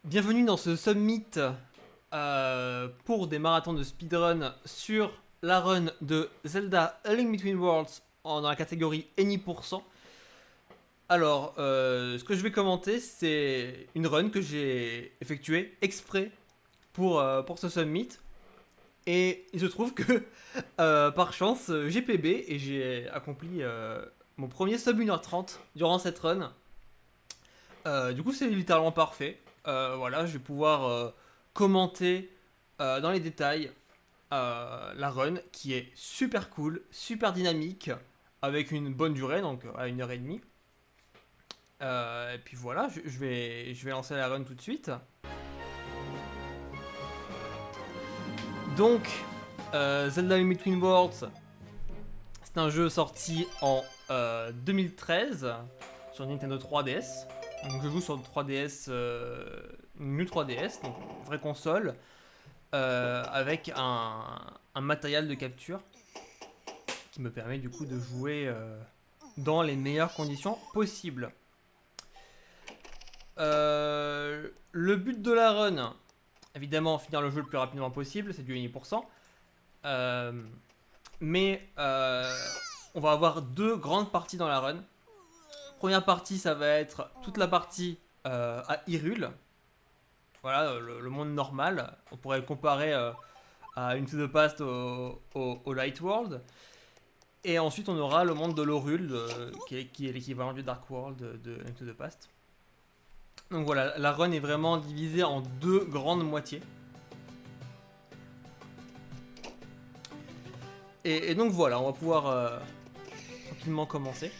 Bienvenue dans ce summit pour des marathons de speedrun sur la run de Zelda A Link Between Worlds dans la catégorie Any%. Alors, ce que je vais commenter, c'est une run que j'ai effectuée exprès pour ce summit. Et il se trouve que, par chance, j'ai PB et j'ai accompli mon premier sub 1h30 durant cette run. Du coup, c'est littéralement parfait. Voilà, je vais pouvoir commenter dans les détails la run qui est super cool, super dynamique, avec une bonne durée, donc à 1h30. Et puis voilà, je vais lancer la run tout de suite. Donc, Zelda In Between Worlds, c'est un jeu sorti en 2013 sur Nintendo 3DS. Donc je joue sur 3DS, New 3DS, donc vraie console, avec un matériel de capture qui me permet du coup de jouer dans les meilleures conditions possibles. Le but de la run, évidemment, finir le jeu le plus rapidement possible, c'est du 1%. Mais on va avoir deux grandes parties dans la run. Première partie, ça va être toute la partie à Hyrule. Voilà, le monde normal. On pourrait le comparer à Into the Past au Light World. Et ensuite, on aura le monde de l'Horul, qui est l'équivalent du Dark World de Into the Past. Donc voilà, la run est vraiment divisée en deux grandes moitiés. Et donc voilà, on va pouvoir tranquillement commencer.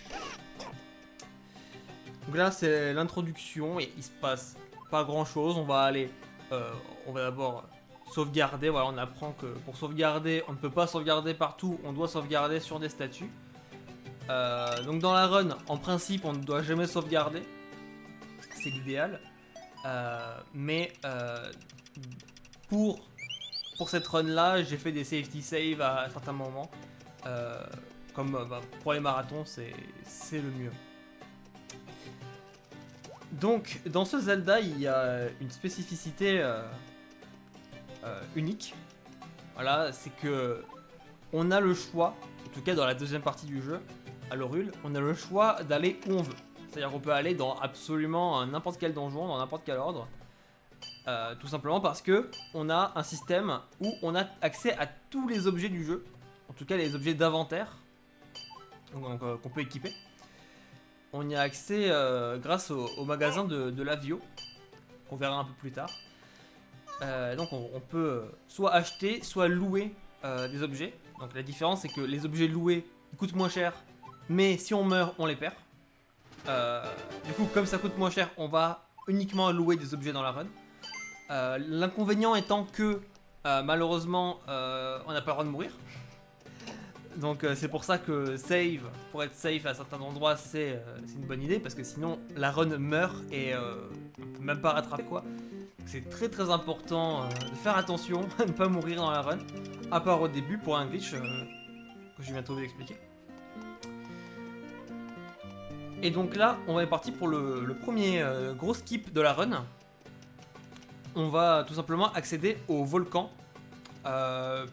Donc là, c'est l'introduction et il se passe pas grand chose. On va d'abord sauvegarder. Voilà, on apprend que pour sauvegarder, on ne peut pas sauvegarder partout, on doit sauvegarder sur des statues. Donc dans la run, en principe, on ne doit jamais sauvegarder. C'est l'idéal. Mais pour cette run là, j'ai fait des safety saves à certains moments. Comme pour les marathons, c'est le mieux. Donc, dans ce Zelda, il y a une spécificité unique. Voilà, c'est que on a le choix, en tout cas dans la deuxième partie du jeu, à l'Horul, on a le choix d'aller où on veut. C'est-à-dire qu'on peut aller dans absolument n'importe quel donjon, dans n'importe quel ordre. Tout simplement parce que on a un système où on a accès à tous les objets du jeu, en tout cas les objets d'inventaire qu'on peut équiper. On y a accès grâce au magasin de Lavio, qu'on verra un peu plus tard. Donc on peut soit acheter, soit louer des objets. Donc la différence c'est que les objets loués ils coûtent moins cher, mais si on meurt, on les perd. Du coup, comme ça coûte moins cher, on va uniquement louer des objets dans la run. L'inconvénient étant que malheureusement on n'a pas le droit de mourir. Donc c'est pour ça que save, pour être safe à certains endroits, c'est une bonne idée, parce que sinon la run meurt et on peut même pas rattraper quoi. C'est très très important de faire attention à ne pas mourir dans la run, à part au début pour un glitch que je vais bientôt vous expliquer. Et donc là, on est parti pour le premier gros skip de la run. On va tout simplement accéder au volcan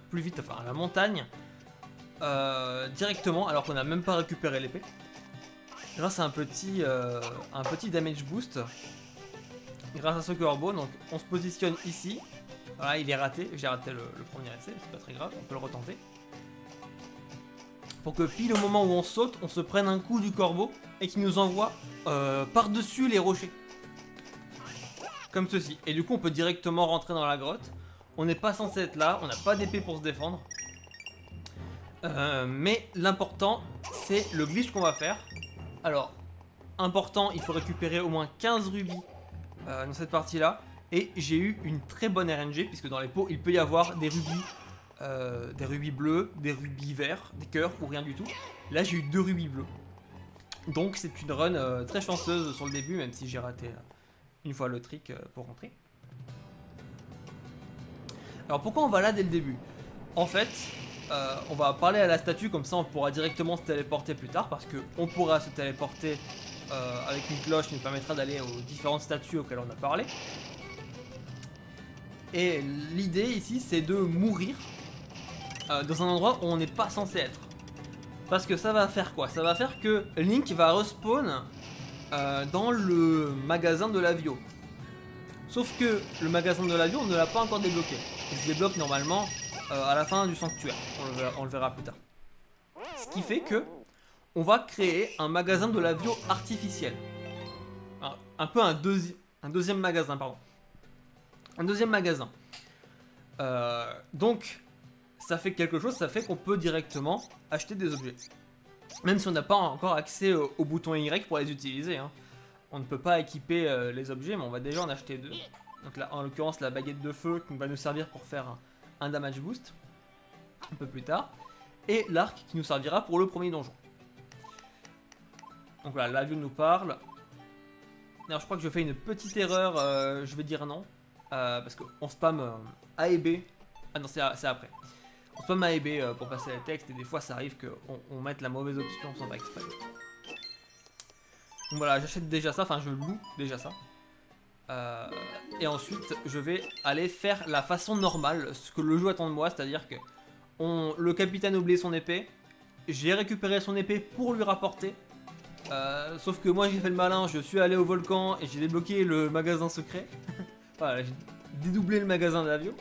plus vite, enfin à la montagne. Directement alors qu'on n'a même pas récupéré l'épée grâce à un petit damage boost grâce à ce corbeau. Donc on se positionne ici. Voilà, il est raté, j'ai raté le premier essai, c'est pas très grave, on peut le retenter pour que pile au moment où on saute, on se prenne un coup du corbeau et qu'il nous envoie par-dessus les rochers comme ceci. Et du coup on peut directement rentrer dans la grotte. On n'est pas censé être là, on n'a pas d'épée pour se défendre. Mais l'important, c'est le glitch qu'on va faire. Alors, important, il faut récupérer au moins 15 rubis dans cette partie-là. Et j'ai eu une très bonne RNG, puisque dans les pots, il peut y avoir des rubis bleus, des rubis verts, des cœurs ou rien du tout. Là, j'ai eu 2 rubis bleus. Donc, c'est une run très chanceuse sur le début, même si j'ai raté une fois le trick pour rentrer. Alors, pourquoi on va là dès le début? En fait... on va parler à la statue, comme ça on pourra directement se téléporter plus tard, parce qu'on pourra se téléporter avec une cloche qui nous permettra d'aller aux différentes statues auxquelles on a parlé. Et l'idée ici, c'est de mourir dans un endroit où on n'est pas censé être. Parce que ça va faire quoi? Ça va faire que Link va respawn dans le magasin de l'Avio. Sauf que le magasin de l'Avio, on ne l'a pas encore débloqué. Il se débloque normalement à la fin du sanctuaire. On le verra plus tard. Ce qui fait que on va créer un magasin de l'Avio artificiel. Alors, un peu un deuxième magasin, pardon. Un deuxième magasin. Donc, ça fait quelque chose, ça fait qu'on peut directement acheter des objets. Même si on n'a pas encore accès au bouton Y pour les utiliser. Hein. On ne peut pas équiper les objets, mais on va déjà en acheter deux. Donc là, en l'occurrence, la baguette de feu qui va nous servir pour faire un damage boost. Un peu plus tard. Et l'arc qui nous servira pour le premier donjon. Donc voilà, l'Avio nous parle. Alors je crois que je fais une petite erreur, je vais dire non. Parce qu'on spam A et B. Ah non, c'est après. On spam A et B pour passer les textes et des fois ça arrive qu'on mette la mauvaise option sans faire exprès. Donc voilà, j'achète déjà ça, enfin je loue déjà ça. Et ensuite je vais aller faire la façon normale, ce que le jeu attend de moi, c'est-à-dire que le capitaine a oublié son épée. J'ai récupéré son épée pour lui rapporter. Sauf que moi j'ai fait le malin, je suis allé au volcan et j'ai débloqué le magasin secret. Voilà, j'ai dédoublé le magasin d'Avio.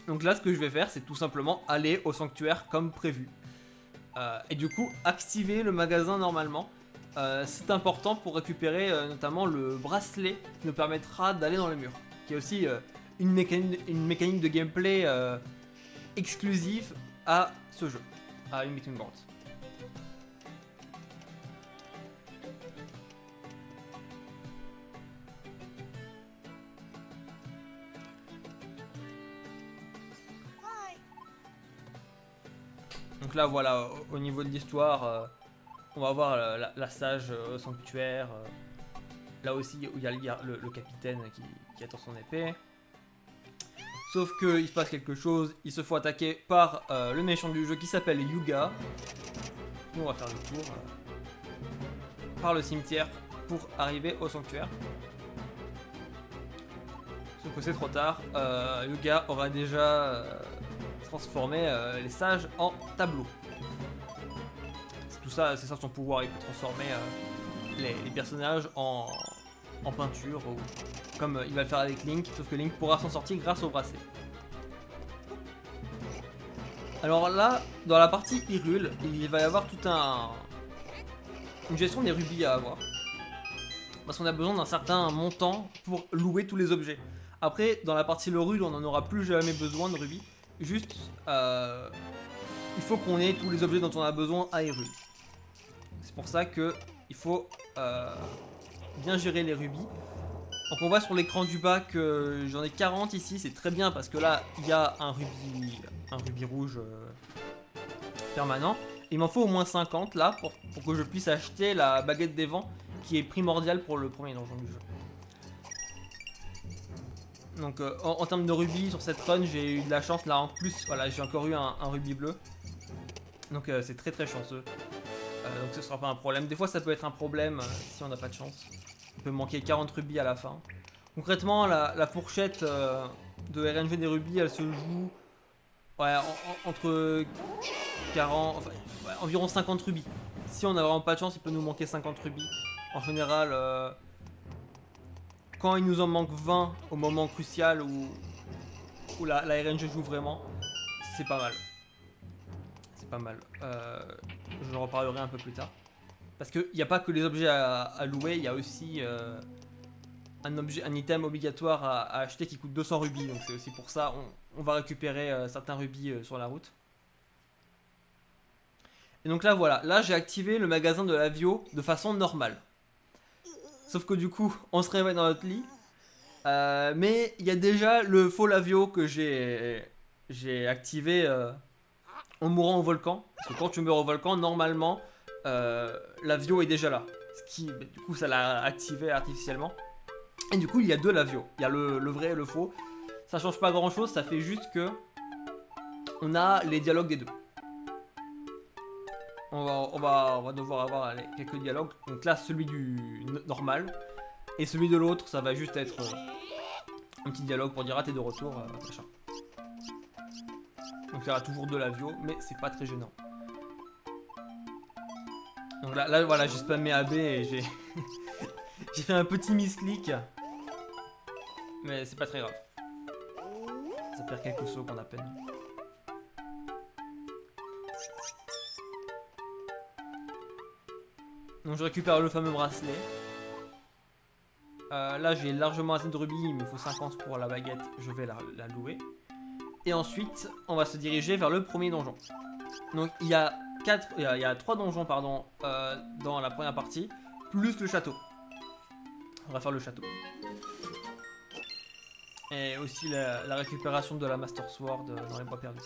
Donc là ce que je vais faire c'est tout simplement aller au sanctuaire comme prévu. Et du coup activer le magasin normalement. C'est important pour récupérer notamment le bracelet qui nous permettra d'aller dans le mur. Qui est aussi une mécanique de gameplay exclusive à ce jeu, à In Between Worlds. Donc là voilà, au niveau de l'histoire, on va voir la sage au sanctuaire. Là aussi où il y a le capitaine qui attend son épée. Sauf qu'il se passe quelque chose, il se faut attaquer par le méchant du jeu qui s'appelle Yuga. Nous on va faire le tour par le cimetière pour arriver au sanctuaire. Sauf que c'est trop tard, Yuga aura déjà transformé les sages en tableaux. Tout ça, c'est ça son pouvoir, il peut transformer les personnages en peinture, ou comme il va le faire avec Link, sauf que Link pourra s'en sortir grâce au bracelet. Alors là, dans la partie Hyrule, il va y avoir toute une gestion des rubis à avoir. Parce qu'on a besoin d'un certain montant pour louer tous les objets. Après, dans la partie Lorule, on n'en aura plus jamais besoin de rubis. Juste, il faut qu'on ait tous les objets dont on a besoin à Hyrule. C'est pour ça que il faut bien gérer les rubis. Donc on voit sur l'écran du bas que j'en ai 40 ici, c'est très bien parce que là il y a un rubis rouge permanent. Il m'en faut au moins 50 là pour que je puisse acheter la baguette des vents qui est primordiale pour le premier donjon du jeu. Donc en termes de rubis sur cette run j'ai eu de la chance là en plus, voilà j'ai encore eu un rubis bleu. Donc c'est très très chanceux. Donc ce sera pas un problème. Des fois ça peut être un problème si on n'a pas de chance. Il peut manquer 40 rubis à la fin. Concrètement la fourchette de RNG des rubis elle se joue entre 40, enfin, environ 50 rubis. Si on n'a vraiment pas de chance il peut nous manquer 50 rubis. En général quand il nous en manque 20 au moment crucial où la RNG joue vraiment, c'est pas mal. C'est pas mal. Je en reparlerai un peu plus tard. Parce qu'il n'y a pas que les objets à louer, il y a aussi un item obligatoire à acheter qui coûte 200 rubis. Donc c'est aussi pour ça on va récupérer certains rubis sur la route. Et donc là voilà, là j'ai activé le magasin de l'Avio de façon normale. Sauf que du coup on se réveille dans notre lit. Mais il y a déjà le faux Lavio que j'ai activé en mourant au volcan. Parce que quand tu meurs au volcan, normalement, l'Avio est déjà là. Ce qui, du coup, ça l'a activé artificiellement. Et du coup, il y a deux Lavio. Il y a le vrai et le faux. Ça change pas grand chose, ça fait juste que on a les dialogues des deux. On va devoir avoir quelques dialogues. Donc là, celui du normal. Et celui de l'autre, ça va juste être un petit dialogue pour dire ah t'es de retour, machin. Donc il y aura toujours de la vio, mais c'est pas très gênant. Donc là voilà, j'ai spammé AB et j'ai j'ai fait un petit misclick. Mais c'est pas très grave. Ça perd quelques secondes à peine. Donc je récupère le fameux bracelet. Là j'ai largement assez de rubis, il me faut 50 pour la baguette, je vais la louer. Et ensuite on va se diriger vers le premier donjon. Donc il y a 3 donjons pardon, dans la première partie, plus le château. On va faire le château. Et aussi la récupération de la Master Sword dans les bois perdus.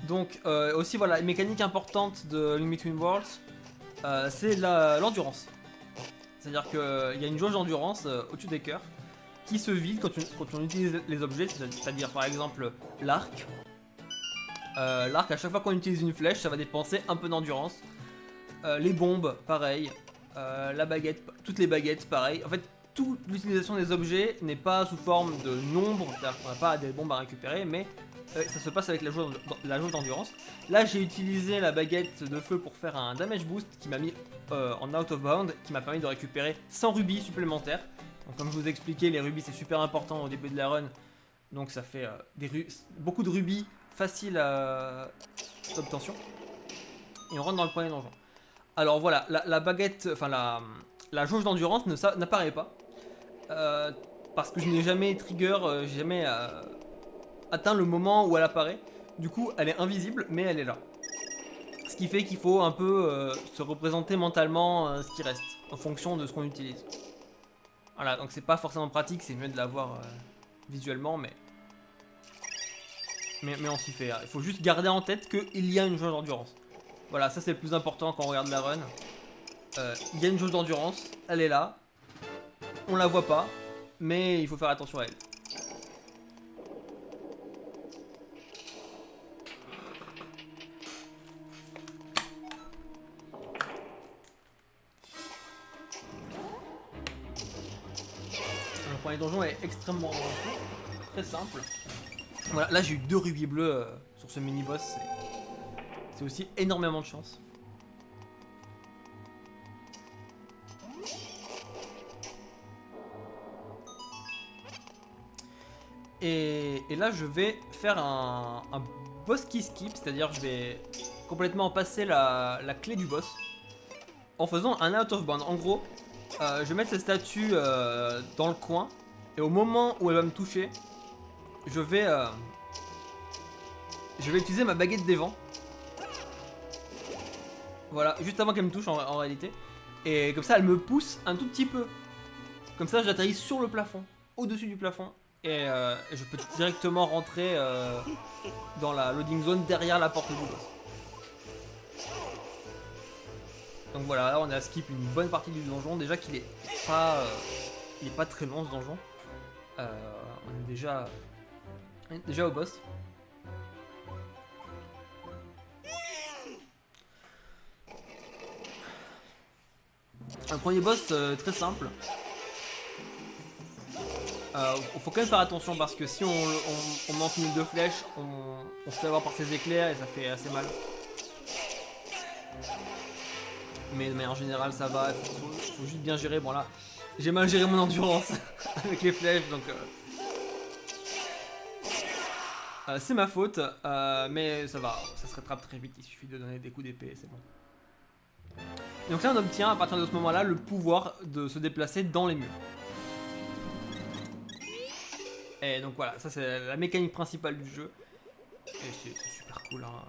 Donc aussi voilà, une mécanique importante de Link Between Worlds, c'est l'endurance. C'est-à-dire qu'il y a une jauge d'endurance au-dessus des cœurs qui se vide quand on utilise les objets, c'est-à-dire par exemple l'arc. L'arc, à chaque fois qu'on utilise une flèche, ça va dépenser un peu d'endurance. Les bombes, pareil. La baguette, toutes les baguettes, pareil. En fait, toute l'utilisation des objets n'est pas sous forme de nombre, c'est-à-dire qu'on n'a pas des bombes à récupérer, mais ça se passe avec la jauge d'endurance. Là, j'ai utilisé la baguette de feu pour faire un damage boost qui m'a mis en out of bound, qui m'a permis de récupérer 100 rubis supplémentaires. Donc, comme je vous ai expliqué, les rubis c'est super important au début de la run. Donc ça fait beaucoup de rubis faciles d'obtention. Et on rentre dans le premier donjon. Alors voilà, la baguette, enfin la jauge d'endurance n'apparaît pas. Parce que je n'ai jamais trigger, j'ai jamais atteint le moment où elle apparaît. Du coup, elle est invisible, mais elle est là. Ce qui fait qu'il faut un peu se représenter mentalement ce qui reste, en fonction de ce qu'on utilise. Voilà, donc c'est pas forcément pratique, c'est mieux de l'avoir visuellement, mais on s'y fait. Il faut juste garder en tête qu'il y a une jauge d'endurance. Voilà, ça c'est le plus important quand on regarde la run. Il y a une jauge d'endurance, elle est là. On la voit pas, mais il faut faire attention à elle. Le premier donjon est extrêmement court, très simple. Voilà, là j'ai eu 2 rubis bleus sur ce mini-boss, c'est aussi énormément de chance. Et là je vais faire un boss qui skip, c'est-à-dire je vais complètement passer la clé du boss en faisant un out of bound. En gros, je vais mettre cette statue dans le coin et au moment où elle va me toucher, je vais utiliser ma baguette des vents. Voilà, juste avant qu'elle me touche en réalité. Et comme ça elle me pousse un tout petit peu. Comme ça j'atterris sur le plafond, au-dessus du plafond. Et je peux directement rentrer dans la loading zone derrière la porte du boss. Donc voilà, là on a skip une bonne partie du donjon. Déjà qu'il est pas très long ce donjon. On est déjà au boss. Un premier boss très simple. Faut quand même faire attention parce que si on manque une ou deux flèches, on se fait avoir par ses éclairs et ça fait assez mal. Mais de manière générale ça va, faut juste bien gérer. Bon là, j'ai mal géré mon endurance avec les flèches donc c'est ma faute, mais ça va, ça se rattrape très vite, il suffit de donner des coups d'épée, c'est bon. Donc là on obtient à partir de ce moment là le pouvoir de se déplacer dans les murs. Et donc voilà, ça c'est la mécanique principale du jeu. Et c'est super cool hein,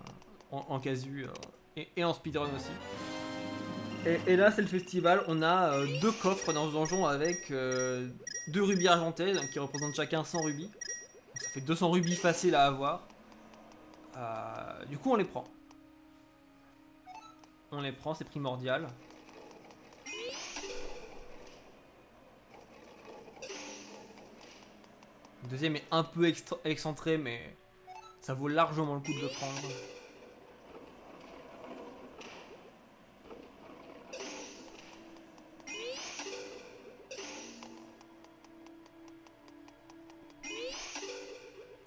en casu et en speedrun aussi. Et là c'est le festival, on a 2 coffres dans ce donjon avec 2 rubis argentés donc qui représentent chacun 100 rubis. Donc ça fait 200 rubis faciles à avoir. Du coup on les prend. On les prend, c'est primordial. Le deuxième est un peu excentré, mais ça vaut largement le coup de le prendre.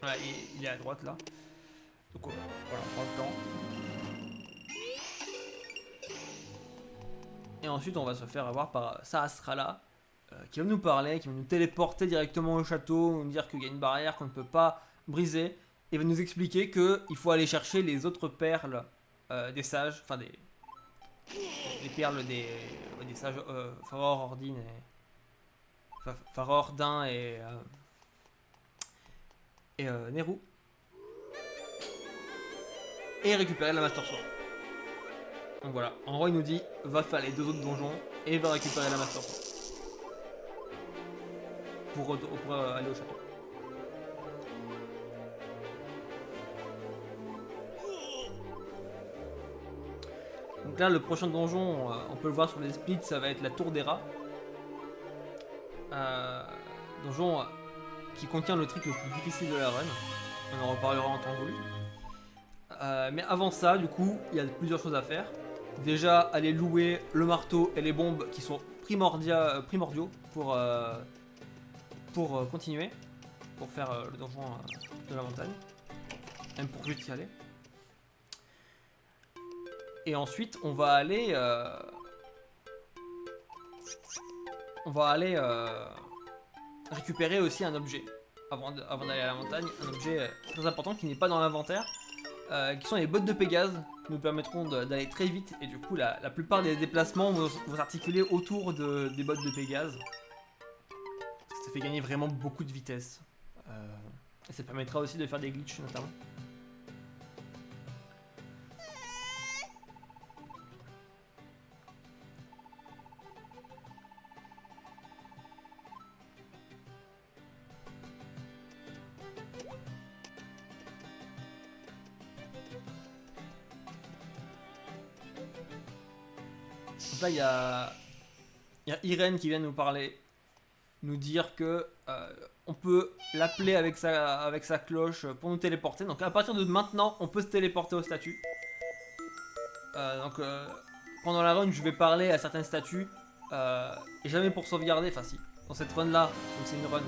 Voilà, il est à droite là. Donc voilà, on prend le temps. Et ensuite, on va se faire avoir par Sahasrara, qui va nous parler, qui va nous téléporter directement au château, nous dire qu'il y a une barrière qu'on ne peut pas briser, et va nous expliquer qu'il faut aller chercher les autres perles des sages, enfin les perles des sages, Faror Ordin et Faror Ordin et Nehru, et récupérer la Master Sword. Donc voilà, en gros il nous dit va faire les deux autres donjons et va récupérer la Master Sword pour aller au château. Donc là le prochain donjon, on peut le voir sur les splits, ça va être la Tour des Rats. Donjon qui contient le trick le plus difficile de la run. On en reparlera en temps voulu. Mais avant ça, du coup, il y a plusieurs choses à faire. Déjà, aller louer le marteau et les bombes qui sont primordiaux pour continuer, pour faire le donjon de la montagne, même pour juste y aller. Et ensuite, on va aller récupérer aussi un objet avant d'aller à la montagne, un objet très important qui n'est pas dans l'inventaire. Qui sont les bottes de Pégase, qui nous permettront d'aller très vite, et du coup la plupart des déplacements vont s'articuler autour des bottes de Pégase. Ça fait gagner vraiment beaucoup de vitesse. Et ça permettra aussi de faire des glitches notamment. Donc là, il y a Irène qui vient nous parler, nous dire que on peut l'appeler avec sa cloche pour nous téléporter. Donc à partir de maintenant, on peut se téléporter aux statues. Pendant la run, je vais parler à certaines statues et jamais pour sauvegarder. Enfin si, dans cette run là, comme c'est une run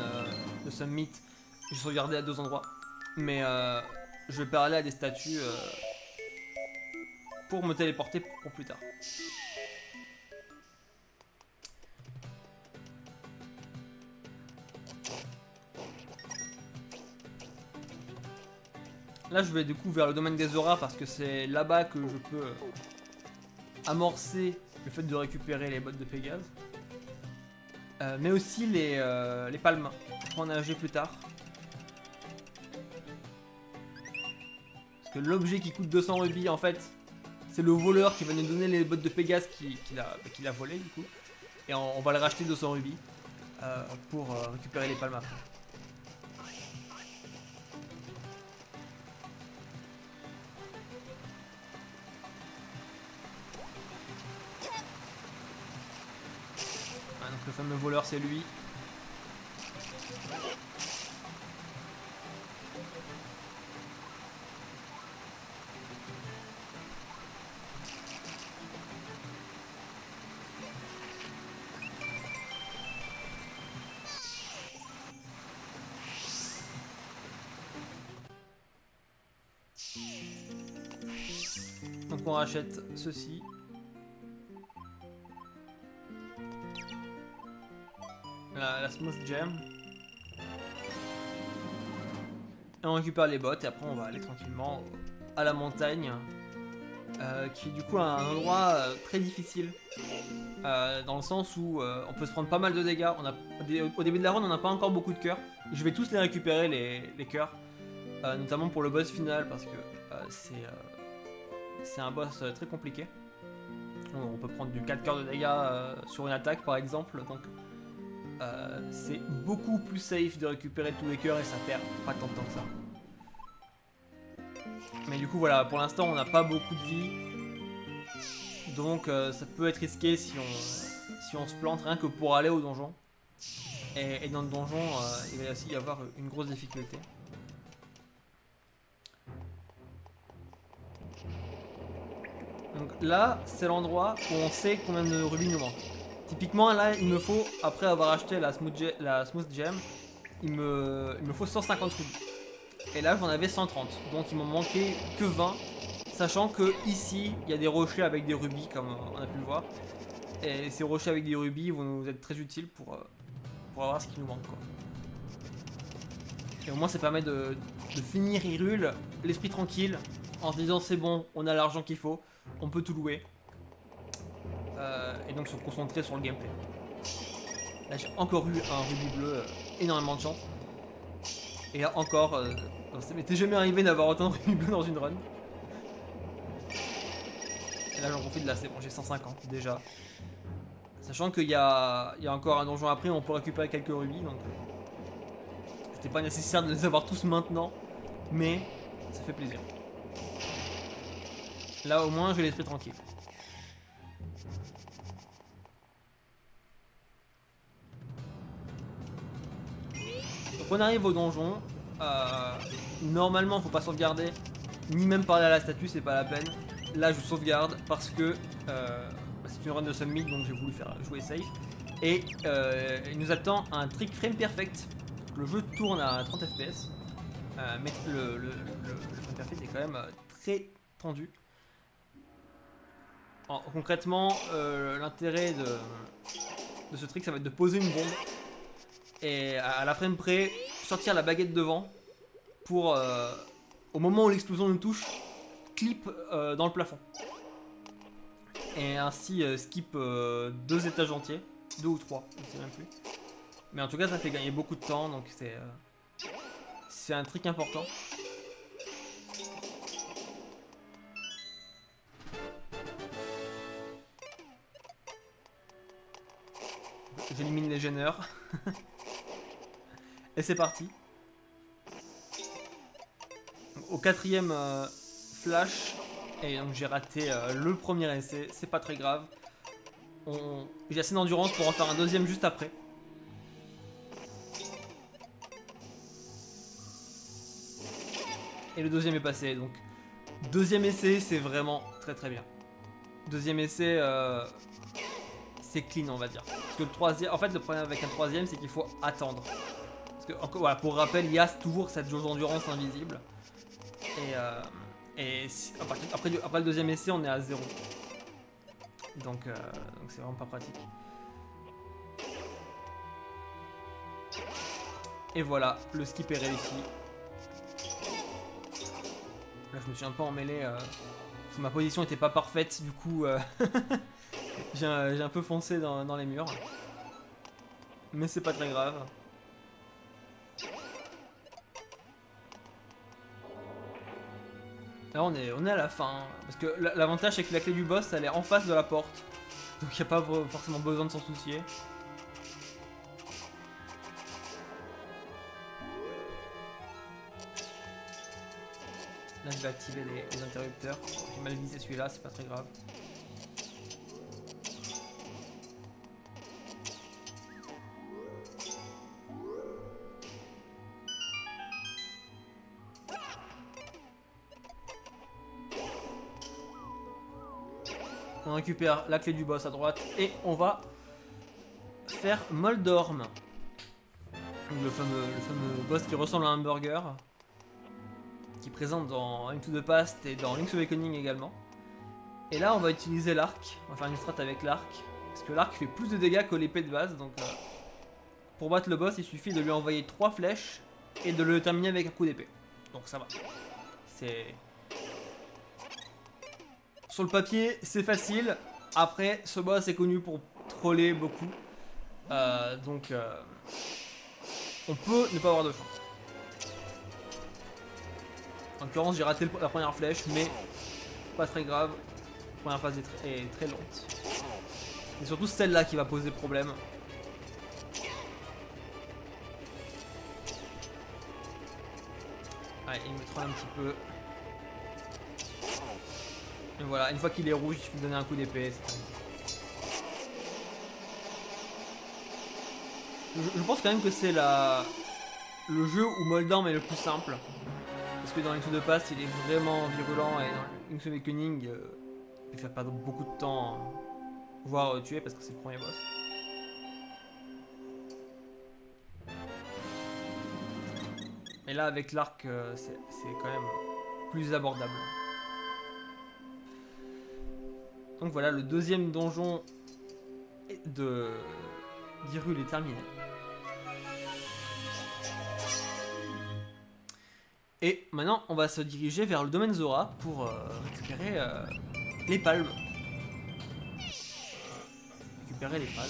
de Summit, je vais sauvegarder à deux endroits. Mais je vais parler à des statues pour me téléporter pour plus tard. Là, je vais du coup vers le domaine des auras parce que c'est là-bas que je peux amorcer le fait de récupérer les bottes de Pégase. Mais aussi les palmes pour en âger plus tard. Parce que l'objet qui coûte 200 rubis, en fait, c'est le voleur qui va nous donner les bottes de Pégase qu'il a volé du coup. Et on va le racheter 200 rubis pour récupérer les palmes après. Donc le fameux voleur c'est lui. Donc on rachète ceci. La Smooth Gem. Et on récupère les bottes et après on va aller tranquillement à la montagne. Qui est du coup un endroit très difficile. Dans le sens où on peut se prendre pas mal de dégâts. Au début de la run on n'a pas encore beaucoup de cœurs. Je vais tous les récupérer les cœurs. Notamment pour le boss final parce que c'est un boss très compliqué. On peut prendre du 4 cœurs de dégâts sur une attaque par exemple. Donc c'est beaucoup plus safe de récupérer tous les cœurs et ça perd pas tant de temps que ça. Mais du coup voilà, pour l'instant on n'a pas beaucoup de vie. Donc ça peut être risqué si on se plante rien que pour aller au donjon. Et dans le donjon, il va aussi y avoir une grosse difficulté. Donc là, c'est l'endroit où on sait combien de rubis nous manque. Typiquement, là, il me faut, après avoir acheté la Smooth Gem, il me faut 150 rubis. Et là, j'en avais 130. Donc, il m'en manquait que 20. Sachant que ici, il y a des rochers avec des rubis, comme on a pu le voir. Et ces rochers avec des rubis vont nous être très utiles pour avoir ce qui nous manque, quoi. Et au moins, ça permet de finir Hyrule, l'esprit tranquille, en se disant c'est bon, on a l'argent qu'il faut, on peut tout louer. Et donc se concentrer sur le gameplay. Là, j'ai encore eu un rubis bleu, énormément de chance. Et là encore, ça m'était jamais arrivé d'avoir autant de rubis bleus dans une run. Et là, j'en profite, là, c'est bon, j'ai 150 déjà. Sachant qu'il y a encore un donjon après, on peut récupérer quelques rubis, donc c'était pas nécessaire de les avoir tous maintenant, mais ça fait plaisir. Là, au moins, j'ai l'esprit tranquille. Donc, on arrive au donjon. Normalement, faut pas sauvegarder, ni même parler à la statue, c'est pas la peine. Là, je sauvegarde parce que c'est une run de summit, donc j'ai voulu faire jouer safe. Et il nous attend un trick frame perfect. Le jeu tourne à 30 fps, mais le frame perfect est quand même très tendu. Alors, concrètement, l'intérêt de ce trick, ça va être de poser une bombe et à la frame près, sortir la baguette devant pour, au moment où l'explosion nous touche, clip dans le plafond. Et ainsi skip 2 étages entiers, 2 ou 3, je ne sais même plus. Mais en tout cas, ça fait gagner beaucoup de temps, donc c'est un trick important. J'élimine les gêneurs. Et c'est parti. Au 4ème flash, et donc j'ai raté le premier essai, c'est pas très grave. J'ai assez d'endurance pour en faire un deuxième juste après. Et le deuxième est passé, donc deuxième essai, c'est vraiment très très bien. Deuxième essai, c'est clean, on va dire. Parce que le troisième, en fait, le problème avec un troisième, c'est qu'il faut attendre. Parce que, voilà, pour rappel, il y a toujours cette jauge d'endurance invisible. Et après le deuxième essai, on est à 0. Donc c'est vraiment pas pratique. Et voilà, le skip est réussi. Là, je me suis un peu emmêlé. Parce que ma position était pas parfaite, du coup, j'ai un peu foncé dans les murs. Mais c'est pas très grave. Là, on est à la fin. Parce que l'avantage, c'est que la clé du boss, elle est en face de la porte. Donc, il n'y a pas forcément besoin de s'en soucier. Là, je vais activer les interrupteurs. J'ai mal visé celui-là, c'est pas très grave. On récupère la clé du boss à droite et on va faire Moldorm. Le fameux boss qui ressemble à un burger. Qui est présent dans Link to the Past et dans Link's Awakening également. Et là, on va utiliser l'arc. On va faire une strat avec l'arc. Parce que l'arc fait plus de dégâts que l'épée de base. Donc, pour battre le boss, il suffit de lui envoyer 3 flèches et de le terminer avec un coup d'épée. Donc, ça va. C'est. Sur le papier, c'est facile. Après, ce boss est connu pour troller beaucoup. Donc, on peut ne pas avoir de chance. En l'occurrence, j'ai raté la première flèche, mais pas très grave. La première phase est très lente. C'est surtout celle-là qui va poser problème. Allez, il me troll un petit peu. Et voilà, une fois qu'il est rouge, il suffit de donner un coup d'épée. Je pense quand même que c'est le jeu où Moldorm est le plus simple. Parce que dans Link's de Past, il est vraiment virulent et dans Link's Awakening, il fait perdre beaucoup de temps, voire tuer parce que c'est le premier boss. Et là, avec l'arc, c'est quand même plus abordable. Donc voilà, le deuxième donjon d'Hyrule est terminé. Et maintenant, on va se diriger vers le domaine Zora pour récupérer les palmes. Récupérer les palmes.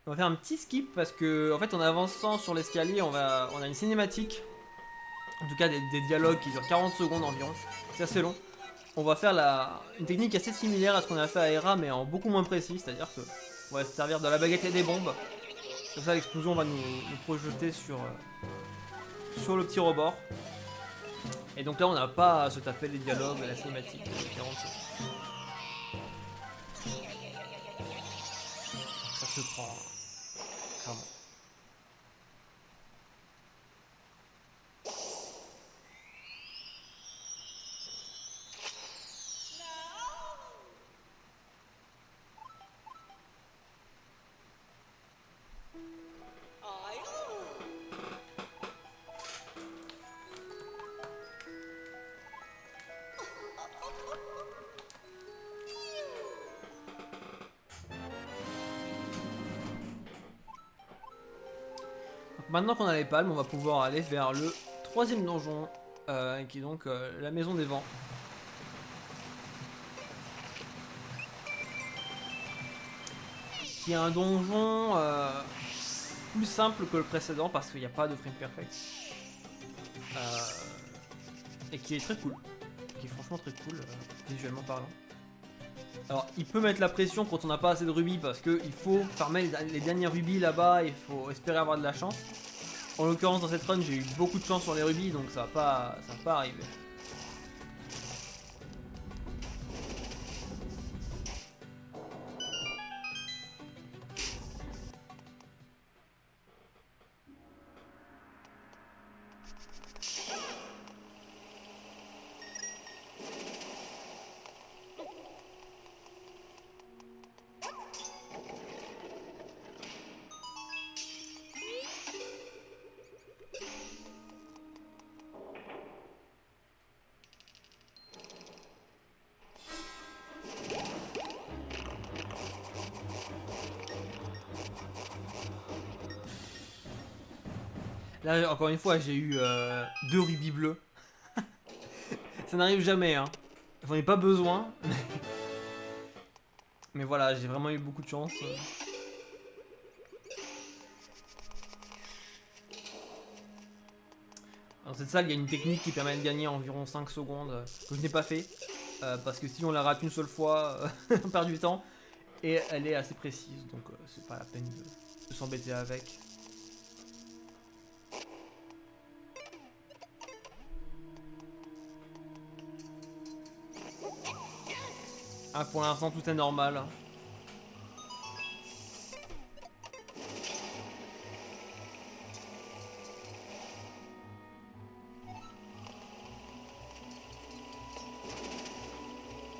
On va faire un petit skip parce que, en fait, en avançant sur l'escalier, on a une cinématique. En tout cas, des dialogues qui durent 40 secondes environ. C'est assez long. On va faire une technique assez similaire à ce qu'on a fait à Hera, mais en beaucoup moins précis. C'est-à-dire que on va se servir de la baguette et des bombes. Comme ça, l'explosion va nous projeter sur le petit rebord. Et donc là, on n'a pas à se taper les dialogues, la cinématique de 40 secondes. Ça se prend. Clairement. Maintenant qu'on a les palmes, on va pouvoir aller vers le troisième donjon, qui est donc la maison des vents. Qui est un donjon plus simple que le précédent parce qu'il n'y a pas de frame perfect. Et qui est très cool. Qui est franchement très cool, visuellement parlant. Alors, il peut mettre la pression quand on n'a pas assez de rubis parce qu'il faut farmer les derniers rubis là-bas, il faut espérer avoir de la chance. En l'occurrence, dans cette run, j'ai eu beaucoup de chance sur les rubis, donc ça va pas arriver. Là, encore une fois, j'ai eu 2 rubis bleus. Ça n'arrive jamais, hein. J'en ai pas besoin. Mais voilà, j'ai vraiment eu beaucoup de chance. Dans cette salle, il y a une technique qui permet de gagner environ 5 secondes, que je n'ai pas fait. Parce que si on la rate une seule fois, on perd du temps. Et elle est assez précise, donc c'est pas la peine de s'embêter avec. Ah, pour l'instant, tout est normal.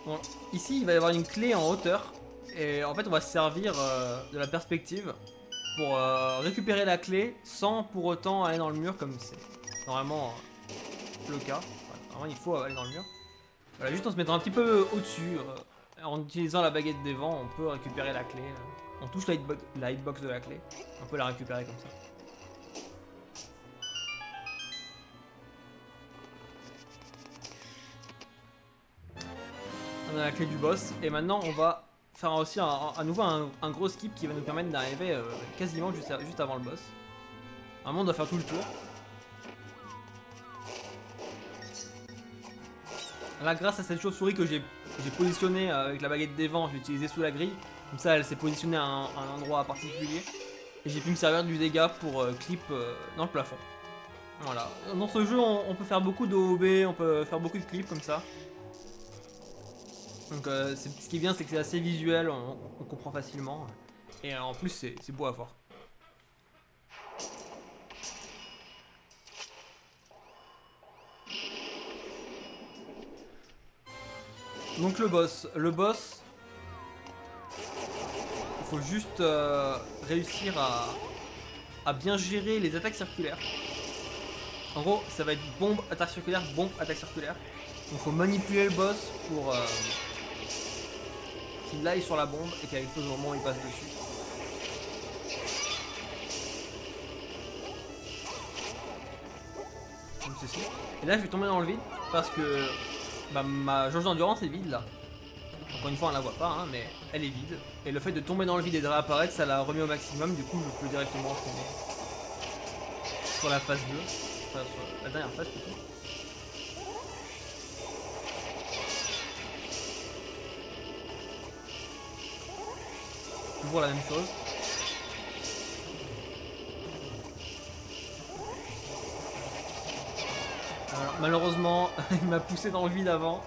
Bon, ici, il va y avoir une clé en hauteur. Et en fait, on va se servir de la perspective pour récupérer la clé sans pour autant aller dans le mur comme c'est normalement le cas. Enfin, normalement, il faut aller dans le mur. Voilà, juste en se mettant un petit peu au-dessus, en utilisant la baguette des vents, on peut récupérer la clé. On touche la hitbox de la clé, on peut la récupérer comme ça. On a la clé du boss, et maintenant on va faire aussi à nouveau un gros skip qui va nous permettre d'arriver quasiment juste avant le boss. Normalement on doit faire tout le tour. Là, grâce à cette chauve-souris que j'ai positionnée avec la baguette des vents, je l'ai utilisée sous la grille. Comme ça, elle s'est positionnée à un endroit particulier. Et j'ai pu me servir du dégât pour clip dans le plafond. Voilà. Dans ce jeu, on peut faire beaucoup d'OOB, on peut faire beaucoup de clips comme ça. Donc, ce qui est bien, c'est que c'est assez visuel, on comprend facilement. Et en plus, c'est beau à voir. Donc le boss, il faut juste réussir à bien gérer les attaques circulaires. En gros, ça va être bombe, attaque circulaire, bombe, attaque circulaire. Donc il faut manipuler le boss pour qu'il aille sur la bombe et qu'elle explose au moment où il passe dessus. Comme ceci. Et là je vais tomber dans le vide parce que bah, ma jauge d'endurance est vide là. Encore une fois on la voit pas hein, mais elle est vide. Et le fait de tomber dans le vide et de réapparaître ça l'a remis au maximum. Du coup je peux directement enchaîner sur la phase 2. Enfin sur la dernière phase plutôt. Toujours la même chose. Alors, malheureusement il m'a poussé dans le vide avant.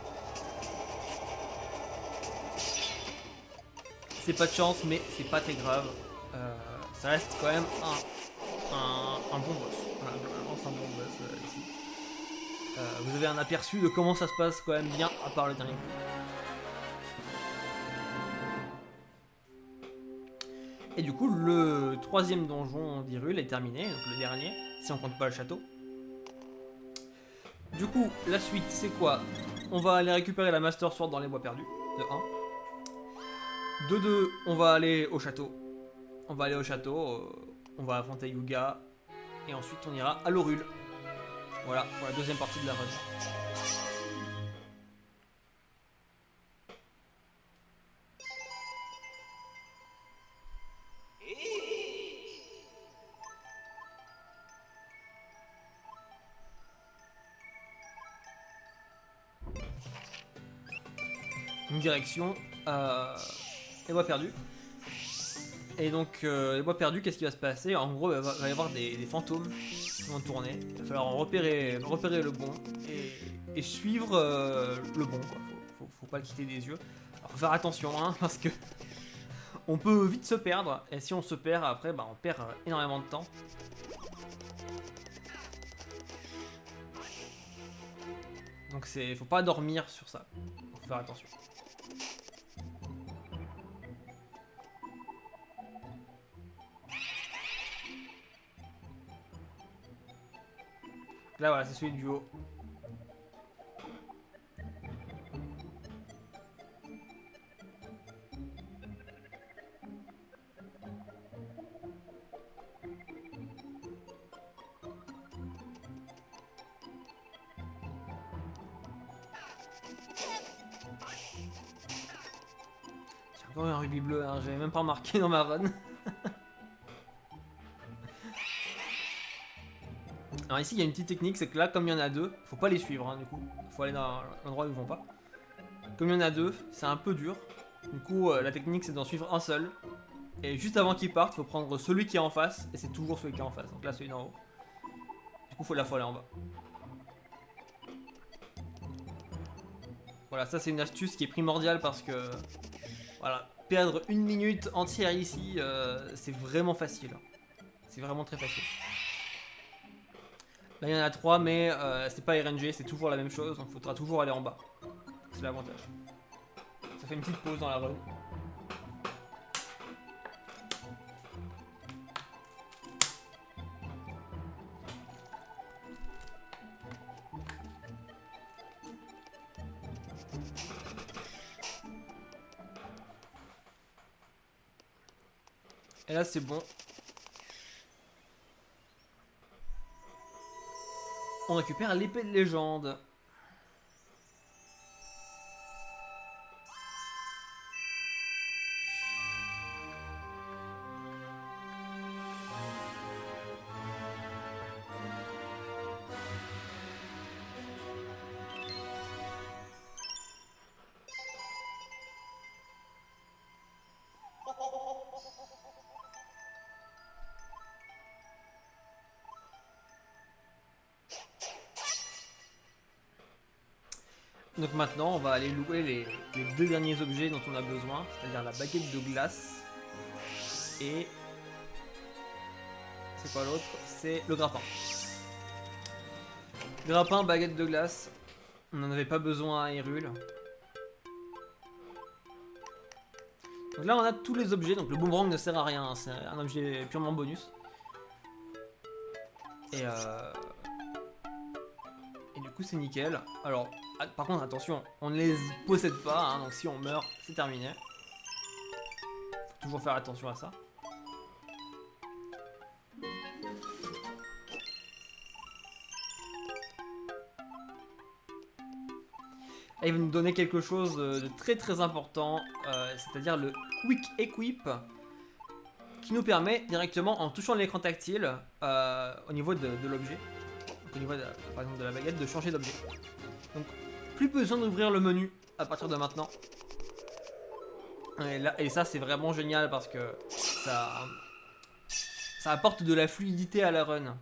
C'est pas de chance, mais c'est pas très grave. Ça reste quand même un bon boss. Voilà, globalement, c'est un bon boss ici. Vous avez un aperçu de comment ça se passe quand même bien, à part le dernier coup. Et du coup, le troisième donjon d'Hyrule est terminé, donc le dernier, si on compte pas le château. Du coup, la suite, c'est quoi? On va aller récupérer la Master Sword dans les bois perdus, de 1. De 2, on va aller au château. On va aller au château, on va affronter Yuga, et ensuite on ira à l'Orule. Voilà, pour la deuxième partie de la run. Une direction, les bois perdus. Et donc, les bois perdus, qu'est-ce qui va se passer? En gros, il va y avoir des fantômes qui vont tourner. Il va falloir repérer le bon et suivre le bon, quoi. Faut pas le quitter des yeux. Alors, faut faire attention, hein, parce que on peut vite se perdre. Et si on se perd, après, bah, on perd énormément de temps. Donc, faut pas dormir sur ça. Faut faire attention. Là, voilà, c'est celui du haut. J'ai encore un rubis bleu, hein, j'avais même pas remarqué dans ma run. Alors ici il y a une petite technique, c'est que là comme il y en a deux, faut pas les suivre hein, du coup, faut aller dans l'endroit où ils vont pas. Comme il y en a deux, c'est un peu dur, du coup la technique c'est d'en suivre un seul. Et juste avant qu'il parte, faut prendre celui qui est en face, et c'est toujours celui qui est en face, donc là celui d'en haut. Du coup faut aller en bas. Voilà, ça c'est une astuce qui est primordiale parce que, voilà, perdre une minute entière ici, c'est vraiment facile. C'est vraiment très facile. Là il y en a 3 mais c'est pas RNG, c'est toujours la même chose, donc il faudra toujours aller en bas. C'est l'avantage. Ça fait une petite pause dans la run. Et là c'est bon. On récupère l'épée de légende. Donc maintenant, on va aller louer les deux derniers objets dont on a besoin, c'est-à-dire la baguette de glace et... C'est quoi l'autre? C'est le grappin. Grappin, baguette de glace. On n'en avait pas besoin à Hyrule. Donc là, on a tous les objets. Donc le boomerang ne sert à rien, hein, c'est un objet purement bonus. Et du coup, c'est nickel. Alors, par contre, attention, on ne les possède pas. Hein, donc si on meurt, c'est terminé. Faut toujours faire attention à ça. Et il va nous donner quelque chose de très très important, c'est-à-dire le Quick Equip, qui nous permet directement, en touchant l'écran tactile, au niveau de l'objet, au niveau par exemple de la baguette, de changer d'objet. Donc plus besoin d'ouvrir le menu à partir de maintenant. Et ça c'est vraiment génial parce que ça apporte de la fluidité à la run.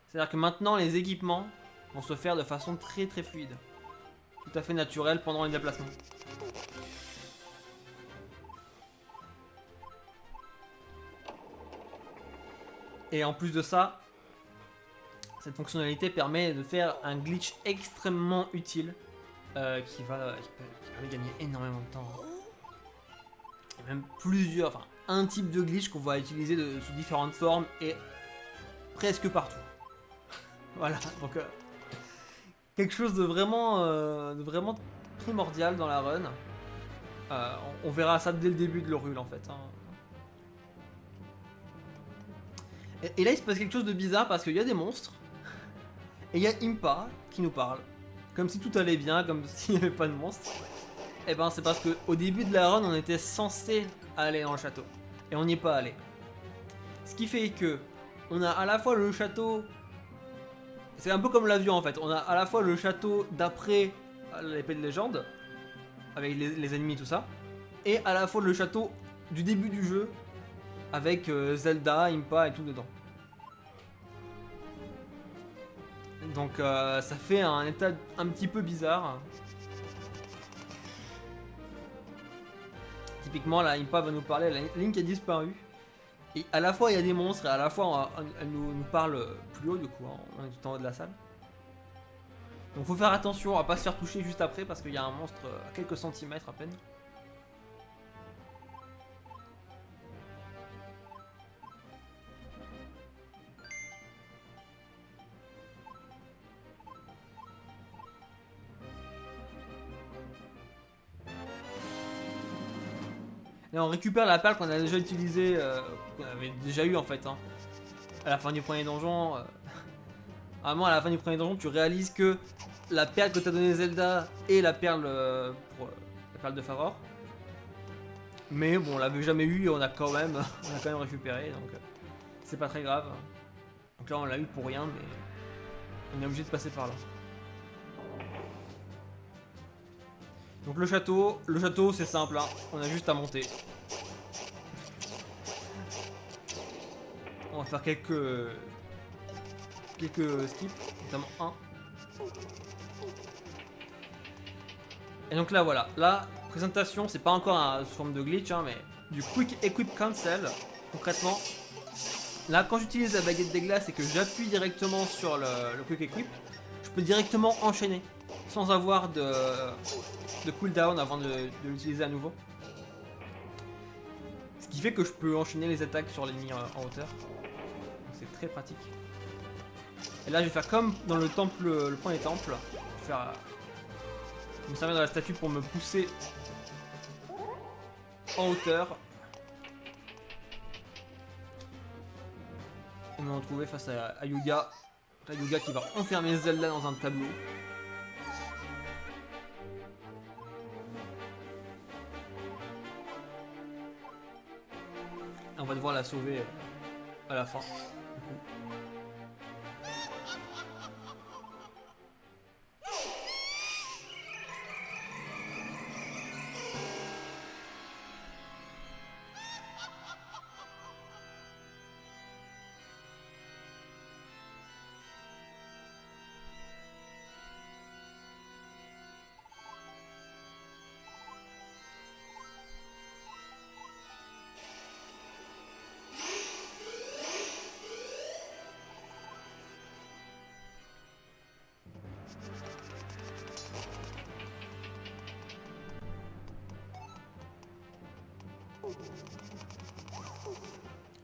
C'est-à-dire que maintenant les équipements vont se faire de façon très très fluide. Tout à fait naturel pendant les déplacements. Et en plus de ça, cette fonctionnalité permet de faire un glitch extrêmement utile qui permet de gagner énormément de temps. Il y a même plusieurs, enfin un type de glitch qu'on va utiliser sous différentes formes et presque partout. Voilà, donc quelque chose de vraiment primordial dans la run. On verra ça dès le début de l'Hyrule en fait. Hein. Et là il se passe quelque chose de bizarre parce qu'il y a des monstres et il y a Impa qui nous parle. Comme si tout allait bien, comme s'il n'y avait pas de monstres. Et ben c'est parce qu'au début de la run on était censé aller dans le château. Et on n'y est pas allé. Ce qui fait que on a à la fois le château... C'est un peu comme l'avion en fait. On a à la fois le château d'après l'épée de légende, avec les ennemis tout ça, et à la fois le château du début du jeu, avec Zelda, Impa et tout dedans. Donc ça fait un état un petit peu bizarre. Typiquement là, Impa va nous parler, Link a disparu. Et à la fois il y a des monstres et à la fois elle nous parle plus haut du coup, hein, on est tout en haut de la salle. Donc faut faire attention à pas se faire toucher juste après parce qu'il y a un monstre à quelques centimètres à peine. Là on récupère la perle qu'on a déjà utilisée, qu'on avait déjà eu en fait, hein, à la fin du premier donjon. Vraiment à la fin du premier donjon tu réalises que la perle que t'as donnée Zelda est la perle pour la perle de Faror. Mais bon on l'avait jamais eu et on a quand même récupéré donc c'est pas très grave. Donc là on l'a eu pour rien mais on est obligé de passer par là. Donc le château c'est simple, hein. On a juste à monter. On va faire quelques skips, notamment un. Et donc là voilà, la présentation c'est pas encore sous forme de glitch hein, mais du Quick Equip Cancel. Concrètement, là quand j'utilise la baguette des glaces et que j'appuie directement sur le Quick Equip, je peux directement enchaîner sans avoir de cooldown avant de l'utiliser à nouveau. Ce qui fait que je peux enchaîner les attaques sur l'ennemi en hauteur. C'est très pratique. Et là je vais faire comme dans le temple, le premier temple. Je vais faire me servir de la statue pour me pousser en hauteur. Et me retrouver face à Yuga. Yuga qui va enfermer Zelda dans un tableau. On va devoir la sauver à la fin.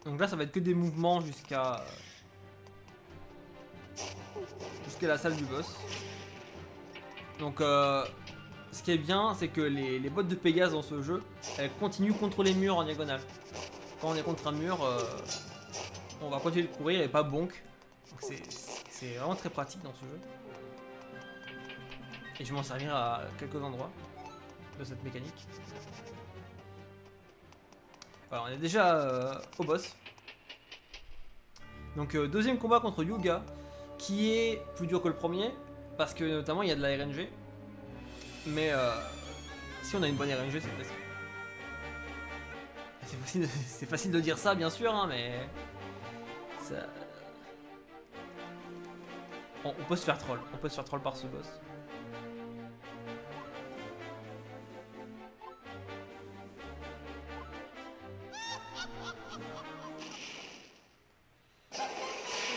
Donc là ça va être que des mouvements jusqu'à la salle du boss. Donc ce qui est bien c'est que les bottes de Pégase dans ce jeu, elles continuent contre les murs en diagonale. Quand on est contre un mur, on va continuer de courir et pas bonk. Donc c'est vraiment très pratique dans ce jeu. Et je vais m'en servir à quelques endroits de cette mécanique. Voilà, on est déjà au boss. Donc deuxième combat contre Yuga, qui est plus dur que le premier, parce que notamment il y a de la RNG. Mais si on a une bonne RNG, c'est facile. C'est facile de dire ça, bien sûr, hein, mais ça... on peut se faire troll. On peut se faire troll par ce boss.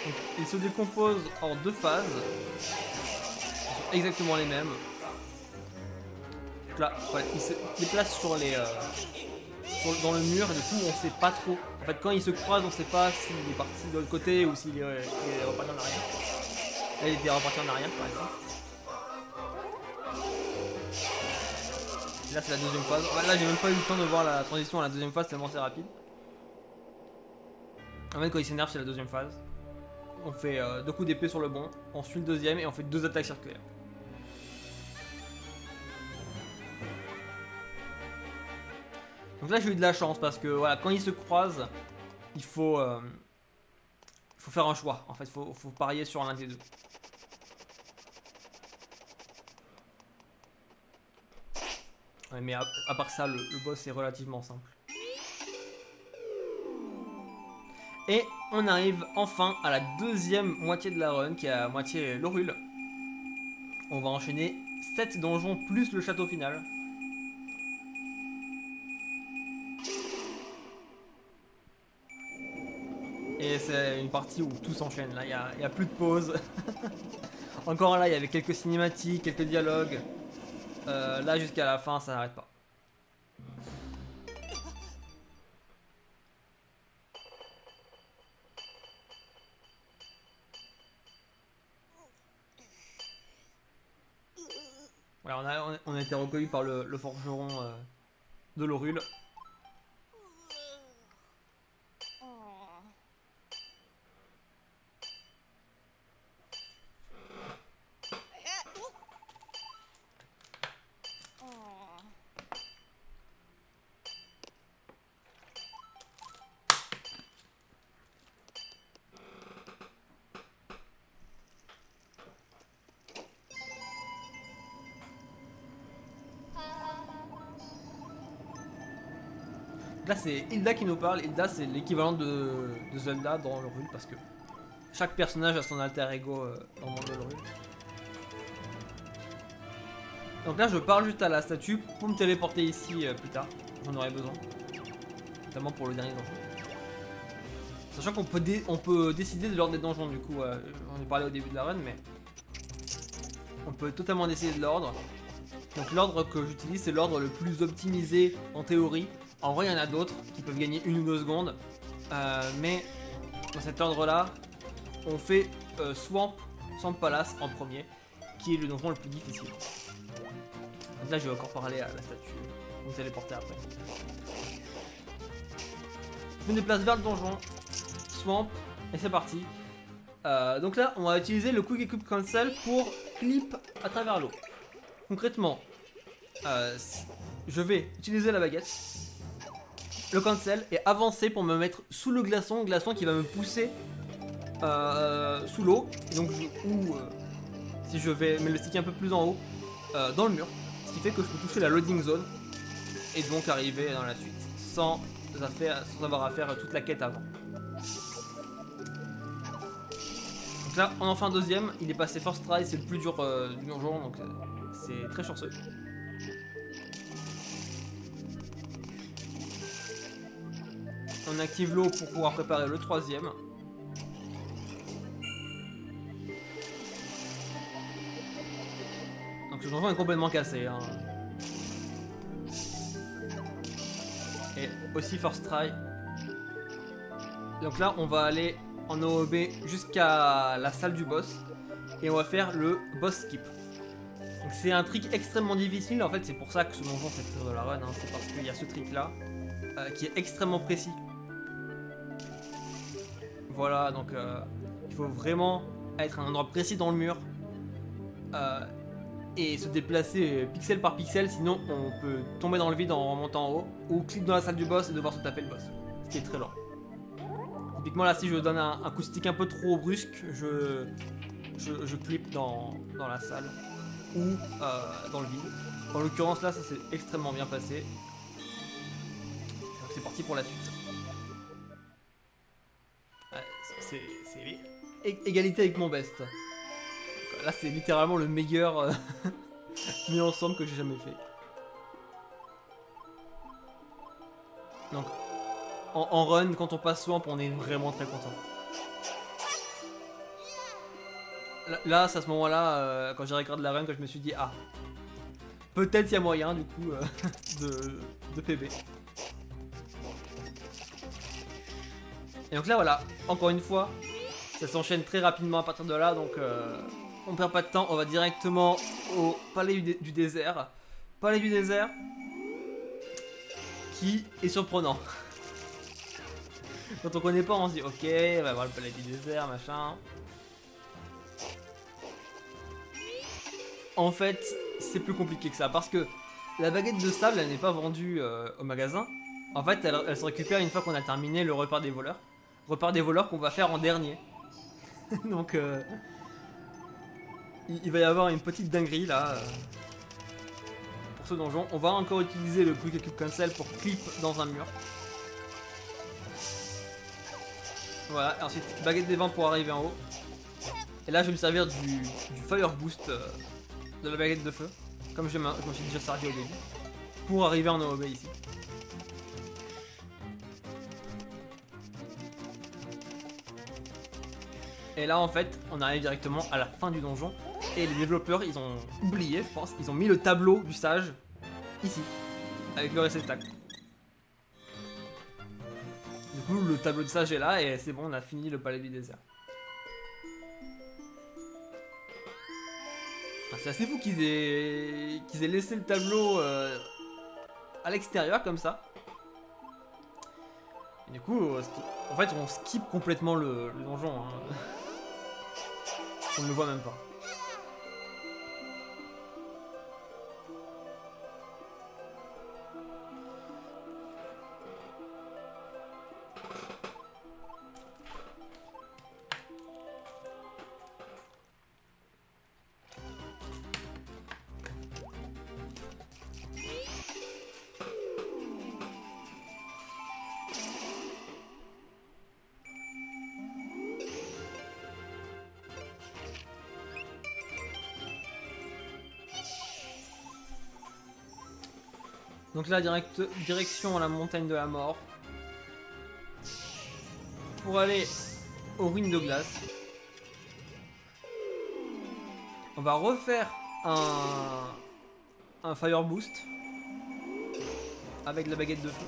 Donc, il se décompose en deux phases. Ils sont exactement les mêmes. Donc là, ouais, il se déplace sur les... dans le mur et du coup on sait pas trop. En fait quand il se croise on sait pas s'il est parti de l'autre côté ou s'il est reparti en arrière. Là il était reparti en arrière par exemple. Et là c'est la deuxième phase. Là j'ai même pas eu le temps de voir la transition à la deuxième phase tellement c'est rapide. En fait quand il s'énerve c'est la deuxième phase. On fait deux coups d'épée sur le bon, on suit le deuxième et on fait deux attaques circulaires. Donc là j'ai eu de la chance parce que voilà, quand ils se croisent, il faut faire un choix. En fait, il faut parier sur l'un des deux. Ouais, mais à part ça, le boss est relativement simple. Et on arrive enfin à la deuxième moitié de la run, qui est à moitié l'Orule. On va enchaîner 7 donjons plus le château final. Et c'est une partie où tout s'enchaîne, là, il n'y a plus de pause. Encore là, il y avait quelques cinématiques, quelques dialogues. Là, jusqu'à la fin, ça n'arrête pas. Voilà, on a été recueilli par le forgeron de l'Orule. Là c'est Hilda qui nous parle. Hilda c'est l'équivalent de Zelda dans l'Orule parce que chaque personnage a son alter ego dans le monde de l'Orule. Donc là je parle juste à la statue pour me téléporter ici plus tard. J'en aurai besoin. Notamment pour le dernier donjon. Sachant qu'on peut décider de l'ordre des donjons du coup. J'en ai parlé au début de la run mais on peut totalement décider de l'ordre. Donc l'ordre que j'utilise c'est l'ordre le plus optimisé en théorie. En vrai il y en a d'autres qui peuvent gagner 1 ou 2 secondes. Mais dans cet ordre là on fait Swamp Palace en premier, qui est le donjon le plus difficile. Donc là je vais encore parler à la statue, vous allez porter après. Je me déplace vers le donjon, Swamp, et c'est parti. Donc là on va utiliser le Quick Equip Cancel pour clip à travers l'eau. Concrètement, je vais utiliser la baguette, le cancel et avancer pour me mettre sous le glaçon qui va me pousser sous l'eau. Donc si je vais me le sticker un peu plus en haut, dans le mur, ce qui fait que je peux toucher la loading zone et donc arriver dans la suite sans avoir à faire toute la quête avant. Donc là on en fait un deuxième, il est passé first try, c'est le plus dur du donjon donc c'est très chanceux. On active l'eau pour pouvoir préparer le troisième. Donc ce donjon est complètement cassé. Hein. et aussi first try. Donc là, on va aller en OOB jusqu'à la salle du boss et on va faire le boss skip. Donc c'est un trick extrêmement difficile, en fait c'est pour ça que ce donjon c'est le pire de la run, hein. C'est parce qu'il y a ce trick là qui est extrêmement précis. Voilà, donc il faut vraiment être à un endroit précis dans le mur et se déplacer pixel par pixel, sinon on peut tomber dans le vide en remontant en haut ou cliquer dans la salle du boss et devoir se taper le boss, ce qui est très lent. Typiquement là, si je donne un coup de stick un peu trop brusque, je clip dans la salle ou dans le vide. En l'occurrence là, ça s'est extrêmement bien passé. Donc c'est parti pour la suite. C'est égalité avec mon best. Donc, là c'est littéralement le meilleur mis ensemble que j'ai jamais fait. Donc en run, quand on passe swamp, on est vraiment très content. Là, c'est à ce moment-là, quand j'ai regardé la run, que je me suis dit, ah, peut-être il y a moyen du coup de PB. Et donc là, voilà, encore une fois, ça s'enchaîne très rapidement à partir de là, donc on perd pas de temps, on va directement au palais du désert. Palais du désert, qui est surprenant. Quand on connaît pas, on se dit, ok, on va voir le palais du désert, machin. En fait, c'est plus compliqué que ça, parce que la baguette de sable, elle n'est pas vendue au magasin. En fait, elle se récupère une fois qu'on a terminé le repas des voleurs. Repas des voleurs qu'on va faire en dernier. Donc, il va y avoir une petite dinguerie là. Pour ce donjon. On va encore utiliser le Quick Cube Cancel pour clip dans un mur. Voilà, et ensuite baguette des vents pour arriver en haut. Et là, je vais me servir du Fire Boost de la baguette de feu, comme je me suis déjà servi au début, pour arriver en OB ici. Et là en fait on arrive directement à la fin du donjon et les développeurs ils ont oublié, je pense, ils ont mis le tableau du sage ici avec le réceptacle. Du coup le tableau de sage est là et c'est bon, on a fini le palais du désert. C'est assez fou qu'ils aient laissé le tableau à l'extérieur comme ça. Et du coup, en fait, on skip complètement le donjon. Hein. On ne le voit même pas. Donc là, direction à la montagne de la mort. Pour aller aux ruines de glace. On va refaire un Fire Boost. Avec la baguette de feu.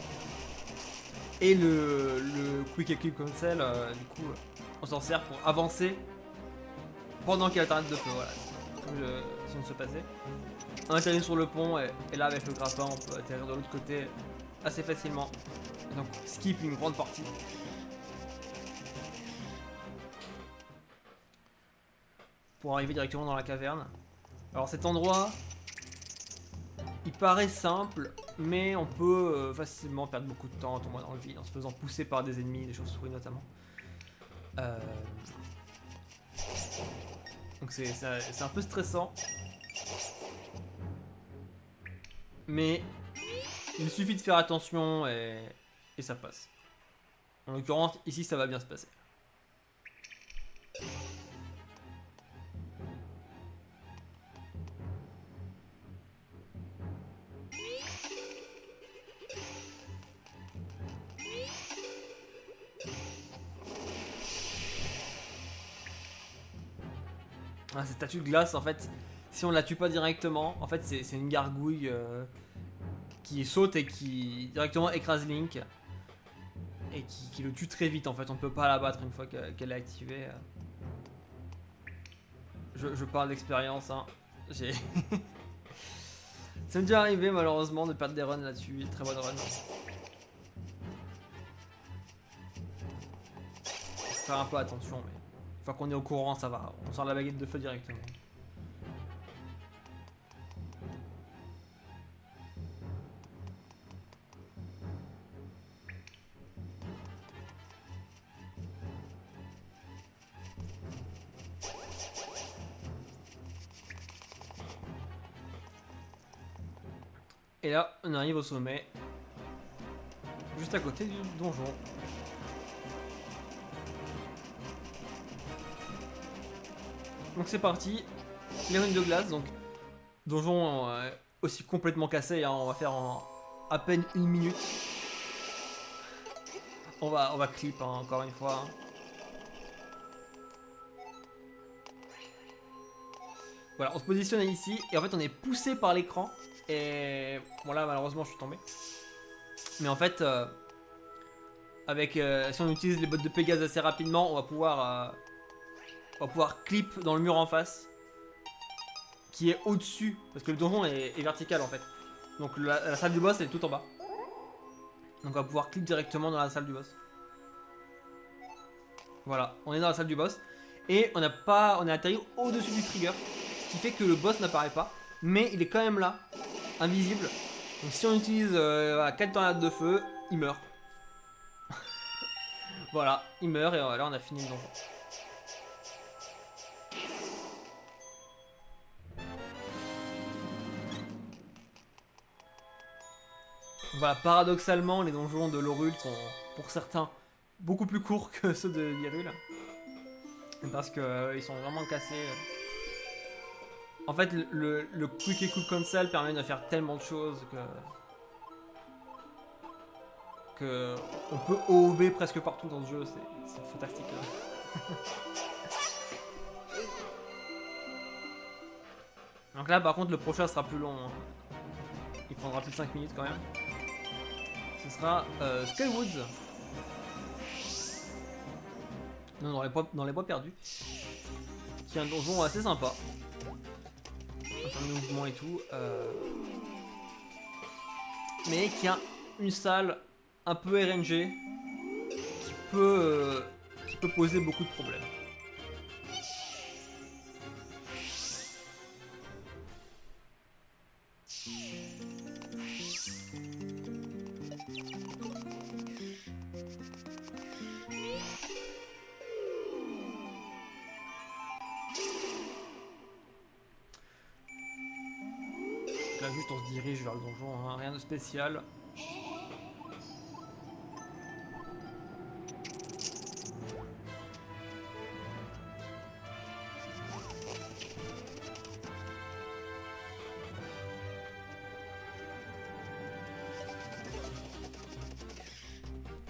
Et le Quick Cube Cancel, du coup, on s'en sert pour avancer pendant qu'il y a la tornade de feu. Voilà. Si on se passait. On atterrit sur le pont et là avec le grappin on peut atterrir de l'autre côté assez facilement. Et donc skip une grande partie. Pour arriver directement dans la caverne. Alors cet endroit, il paraît simple, mais on peut facilement perdre beaucoup de temps en tombant dans le vide, en se faisant pousser par des ennemis, des chauves-souris notamment. Donc c'est un peu stressant. Mais il suffit de faire attention et ça passe. En l'occurrence, ici ça va bien se passer. Ah, cette statue de glace, en fait, si on la tue pas directement, en fait c'est une gargouille qui saute et qui directement écrase Link. Et qui le tue très vite en fait, on ne peut pas la battre une fois qu'elle est activée. Je parle d'expérience, hein. J'ai... Ça m'est déjà arrivé malheureusement de perdre des runs là-dessus, très bonne run. Faut faire un peu attention, mais une fois qu'on est au courant, ça va, on sort la baguette de feu directement. Et là, on arrive au sommet, juste à côté du donjon. Donc c'est parti, les runes de glace, donc donjon aussi complètement cassé, hein, on va faire en à peine 1 minute. On va clip hein, encore une fois. Hein. Voilà, on se positionne ici et en fait on est poussé par l'écran. Et bon là malheureusement je suis tombé. Mais en fait, si on utilise les bottes de Pégase assez rapidement, on va pouvoir clip dans le mur en face. Qui est au-dessus, parce que le donjon est vertical en fait. Donc la salle du boss elle est tout en bas. Donc on va pouvoir clip directement dans la salle du boss. Voilà, on est dans la salle du boss. Et on est atterri au-dessus du trigger. Ce qui fait que le boss n'apparaît pas. Mais il est quand même là, invisible. Donc si on utilise 4 tornades de feu, il meurt. Voilà, il meurt et là on a fini le donjon. Voilà, paradoxalement, les donjons de Lorule sont, pour certains, beaucoup plus courts que ceux de Hyrule. Parce qu'ils sont vraiment cassés. En fait, le Quick et Cool Cancel permet de faire tellement de choses que on peut OOB presque partout dans ce jeu, c'est fantastique. Donc là, par contre, le prochain sera plus long. Hein. Il prendra plus de 5 minutes quand même. Ce sera Skywoods. Non, dans les bois perdus. Qui est un donjon assez sympa. En termes de mouvement et tout. Mais qui a une salle un peu RNG. Qui peut poser beaucoup de problèmes. Là juste on se dirige vers le donjon, hein, rien de spécial.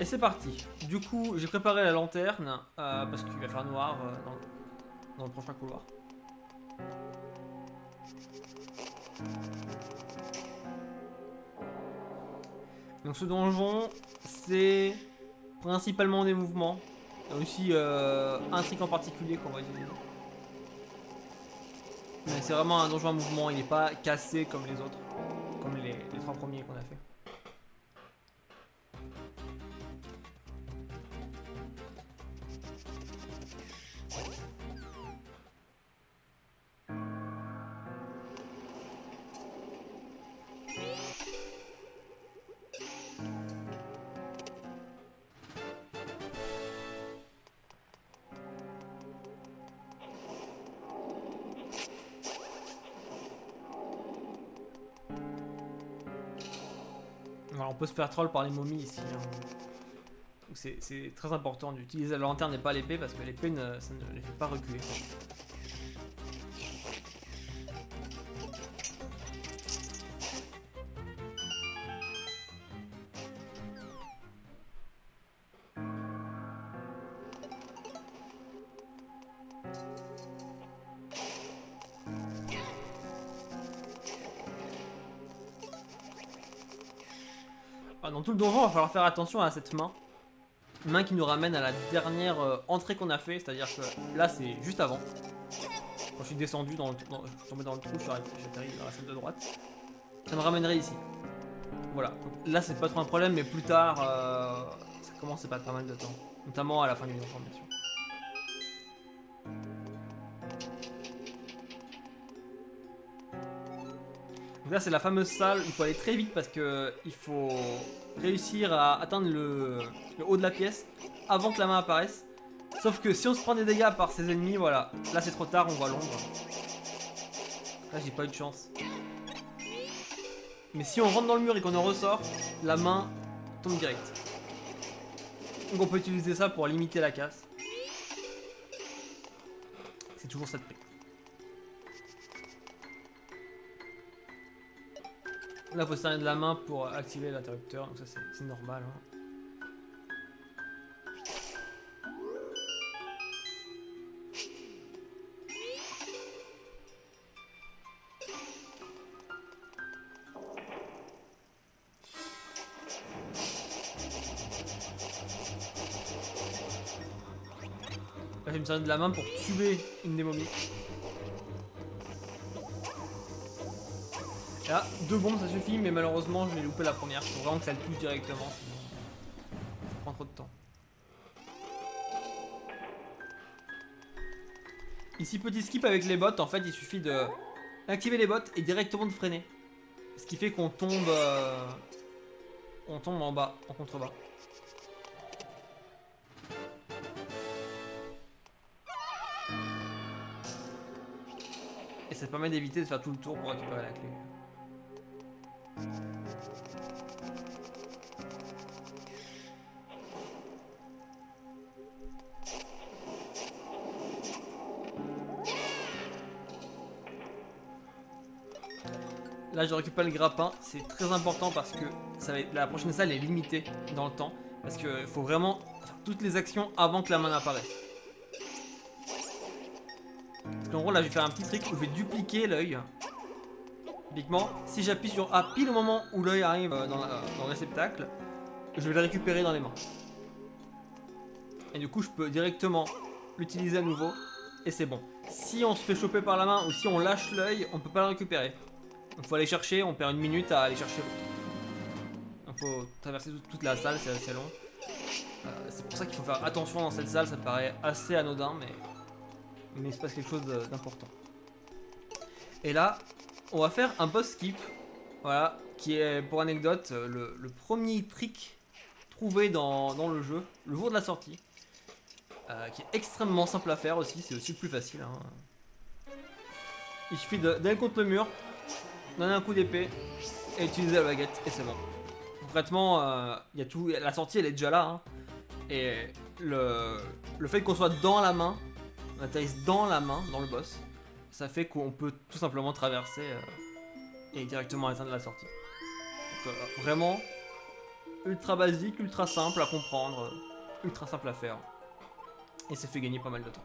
Et c'est parti. Du coup j'ai préparé la lanterne parce qu'il va faire noir dans le prochain couloir. Donc ce donjon, c'est principalement des mouvements. Il y a aussi un trick en particulier qu'on va utiliser. Mais c'est vraiment un donjon à mouvement, il n'est pas cassé comme les autres. Comme les 3 premiers qu'on a fait. Alors on peut se faire troll par les momies ici. Hein. C'est très important d'utiliser la lanterne et pas l'épée parce que l'épée ça ne les fait pas reculer. Dans tout le donjon, il va falloir faire attention à cette main. Main qui nous ramène à la dernière entrée qu'on a fait, c'est-à-dire que là c'est juste avant. Quand je suis descendu je suis tombé dans le trou, j'ai atterri dans la salle de droite. Ça me ramènerait ici. Voilà. Donc, là c'est pas trop un problème, mais plus tard, ça commence à pas mal de temps. Notamment à la fin du donjon, bien sûr. Donc là c'est la fameuse salle, il faut aller très vite parce que il faut réussir à atteindre le haut de la pièce avant que la main apparaisse. Sauf que si on se prend des dégâts par ses ennemis, voilà, là c'est trop tard, on voit l'ombre. Là j'ai pas eu de chance. Mais si on rentre dans le mur et qu'on en ressort, la main tombe direct. Donc on peut utiliser ça pour limiter la casse. C'est toujours cette paix. Là, il faut se servir de la main pour activer l'interrupteur, donc ça c'est normal. Hein. Là, je vais me servir de la main pour tuer une des momies. Là, 2 bombes ça suffit, mais malheureusement je vais louper la première. Il faut vraiment que ça le touche directement, sinon ça prend trop de temps. Ici, petit skip avec les bottes, en fait il suffit de activer les bottes et directement de freiner. Ce qui fait qu'on tombe, on tombe en bas, en contrebas. Et ça permet d'éviter de faire tout le tour pour récupérer la clé. Là je récupère le grappin, c'est très important parce que ça va être, la prochaine salle est limitée dans le temps. Parce qu'il faut vraiment faire toutes les actions avant que la main n'apparaisse. Parce qu'en gros là je vais faire un petit trick où je vais dupliquer l'œil. Typiquement, si j'appuie sur A pile au moment où l'œil arrive dans le réceptacle, je vais le récupérer dans les mains. Et du coup je peux directement l'utiliser à nouveau et c'est bon. Si on se fait choper par la main ou si on lâche l'œil, on peut pas le récupérer. Donc faut aller chercher, on perd 1 minute à aller chercher l'autre. Donc faut traverser toute la salle, c'est assez long. C'est pour ça qu'il faut faire attention dans cette salle, ça paraît assez anodin, mais il se passe quelque chose d'important. Et là, on va faire un boss skip, voilà, qui est pour anecdote le premier trick trouvé dans le jeu, le jour de la sortie. Qui est extrêmement simple à faire aussi, c'est aussi le plus facile. Hein. Il suffit d'aller contre le mur, donner un coup d'épée et utiliser la baguette et c'est bon. Concrètement, y a tout, la sortie elle est déjà là. Hein, et le fait qu'on soit dans la main, on atterrisse dans la main, dans le boss, ça fait qu'on peut tout simplement traverser et directement atteindre la sortie. Donc, vraiment, ultra basique, ultra simple à comprendre, ultra simple à faire. Et ça fait gagner pas mal de temps.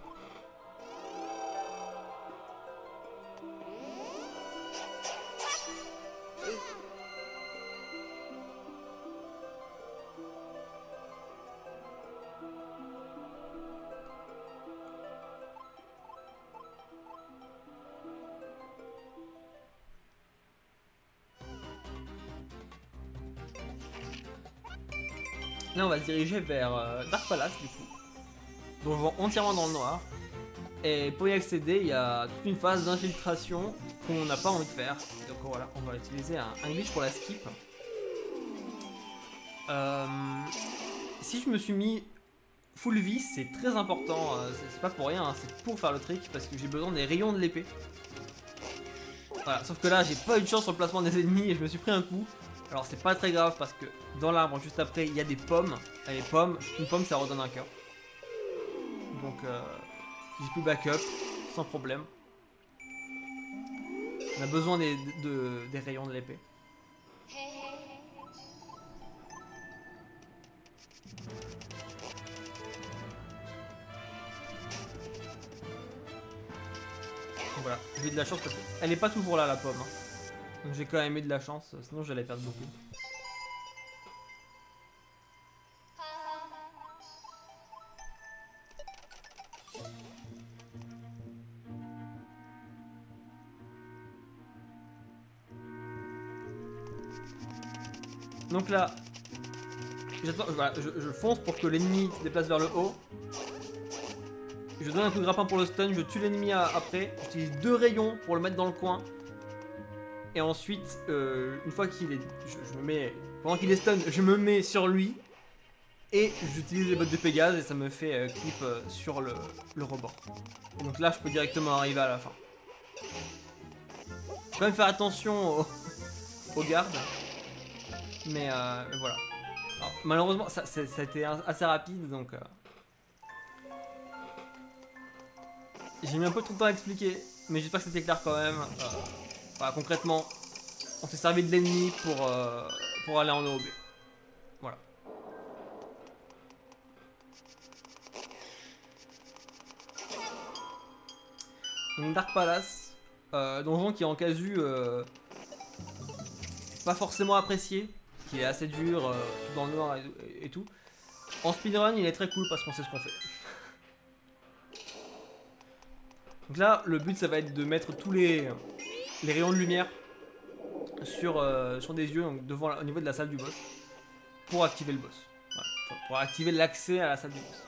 Là on va se diriger vers Dark Palace du coup. Donc entièrement dans le noir. Et pour y accéder, il y a toute une phase d'infiltration qu'on n'a pas envie de faire. Donc voilà, on va utiliser un glitch pour la skip. Si je me suis mis full vie, c'est très important. C'est pas pour rien, hein, c'est pour faire le trick parce que j'ai besoin des rayons de l'épée. Voilà, sauf que là, j'ai pas eu de chance sur le placement des ennemis et je me suis pris un coup. Alors c'est pas très grave parce que dans l'arbre juste après, il y a des pommes. Et les pommes, une pomme ça redonne un cœur. Donc j'ai pu backup sans problème. On a besoin des rayons de l'épée. Donc voilà, j'ai eu de la chance parce qu'elle est pas toujours là la pomme. Hein. Donc j'ai quand même eu de la chance, sinon j'allais perdre beaucoup. Donc là, voilà, je fonce pour que l'ennemi se déplace vers le haut. Je donne un coup de grappin pour le stun, je tue l'ennemi après. J'utilise 2 rayons pour le mettre dans le coin. Et ensuite, une fois qu'il est... Je me mets... Pendant qu'il est stun, je me mets sur lui. Et j'utilise les bottes de Pégase et ça me fait clip sur le rebord. Et donc là, je peux directement arriver à la fin. Faut quand même faire attention aux gardes. Mais voilà. Alors, malheureusement, ça a été assez rapide, donc... J'ai mis un peu trop de temps à expliquer, mais j'espère que c'était clair quand même. Voilà, concrètement, on s'est servi de l'ennemi pour aller en OB. Voilà. Donc Dark Palace, donjon qui est en casu pas forcément apprécié, parce qu'il est assez dur, tout dans le noir et tout. En speedrun, il est très cool parce qu'on sait ce qu'on fait. Donc là, le but, ça va être de mettre tous les rayons de lumière sur des yeux, donc au niveau de la salle du boss, pour activer le boss. Voilà, pour activer l'accès à la salle du boss.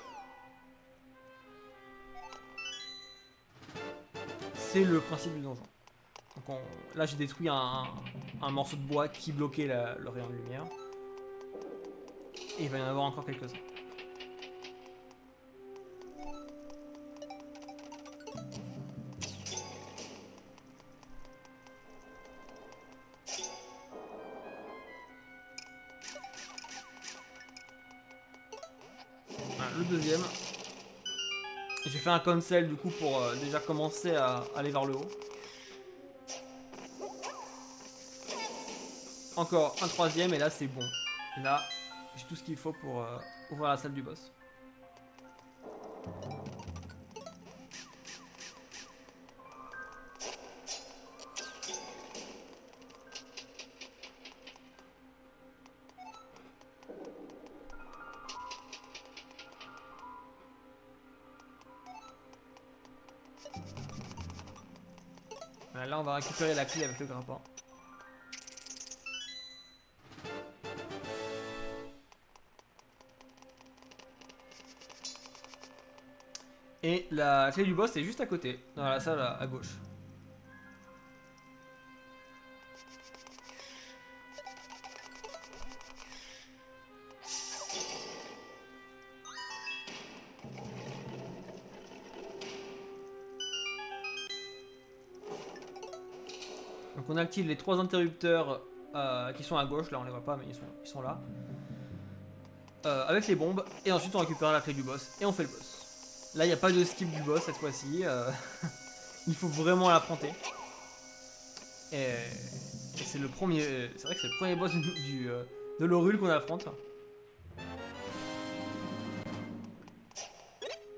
C'est le principe du donjon. Donc là, j'ai détruit un morceau de bois qui bloquait le rayon de lumière. Et il va y en avoir encore quelques-uns. Voilà, le deuxième. J'ai fait un cancel du coup pour déjà commencer à aller vers le haut. Encore un troisième et là c'est bon. Là, j'ai tout ce qu'il faut pour ouvrir la salle du boss. Voilà, là on va récupérer la clé avec le grappin. Et la clé du boss est juste à côté, dans la salle à gauche. Donc on active les 3 interrupteurs qui sont à gauche, là on les voit pas mais ils sont là. Avec les bombes, et ensuite on récupère la clé du boss et on fait le boss. Là il n'y a pas de skip du boss cette fois-ci, il faut vraiment l'affronter. Et c'est le premier, c'est vrai que c'est le premier boss de l'Orul qu'on affronte.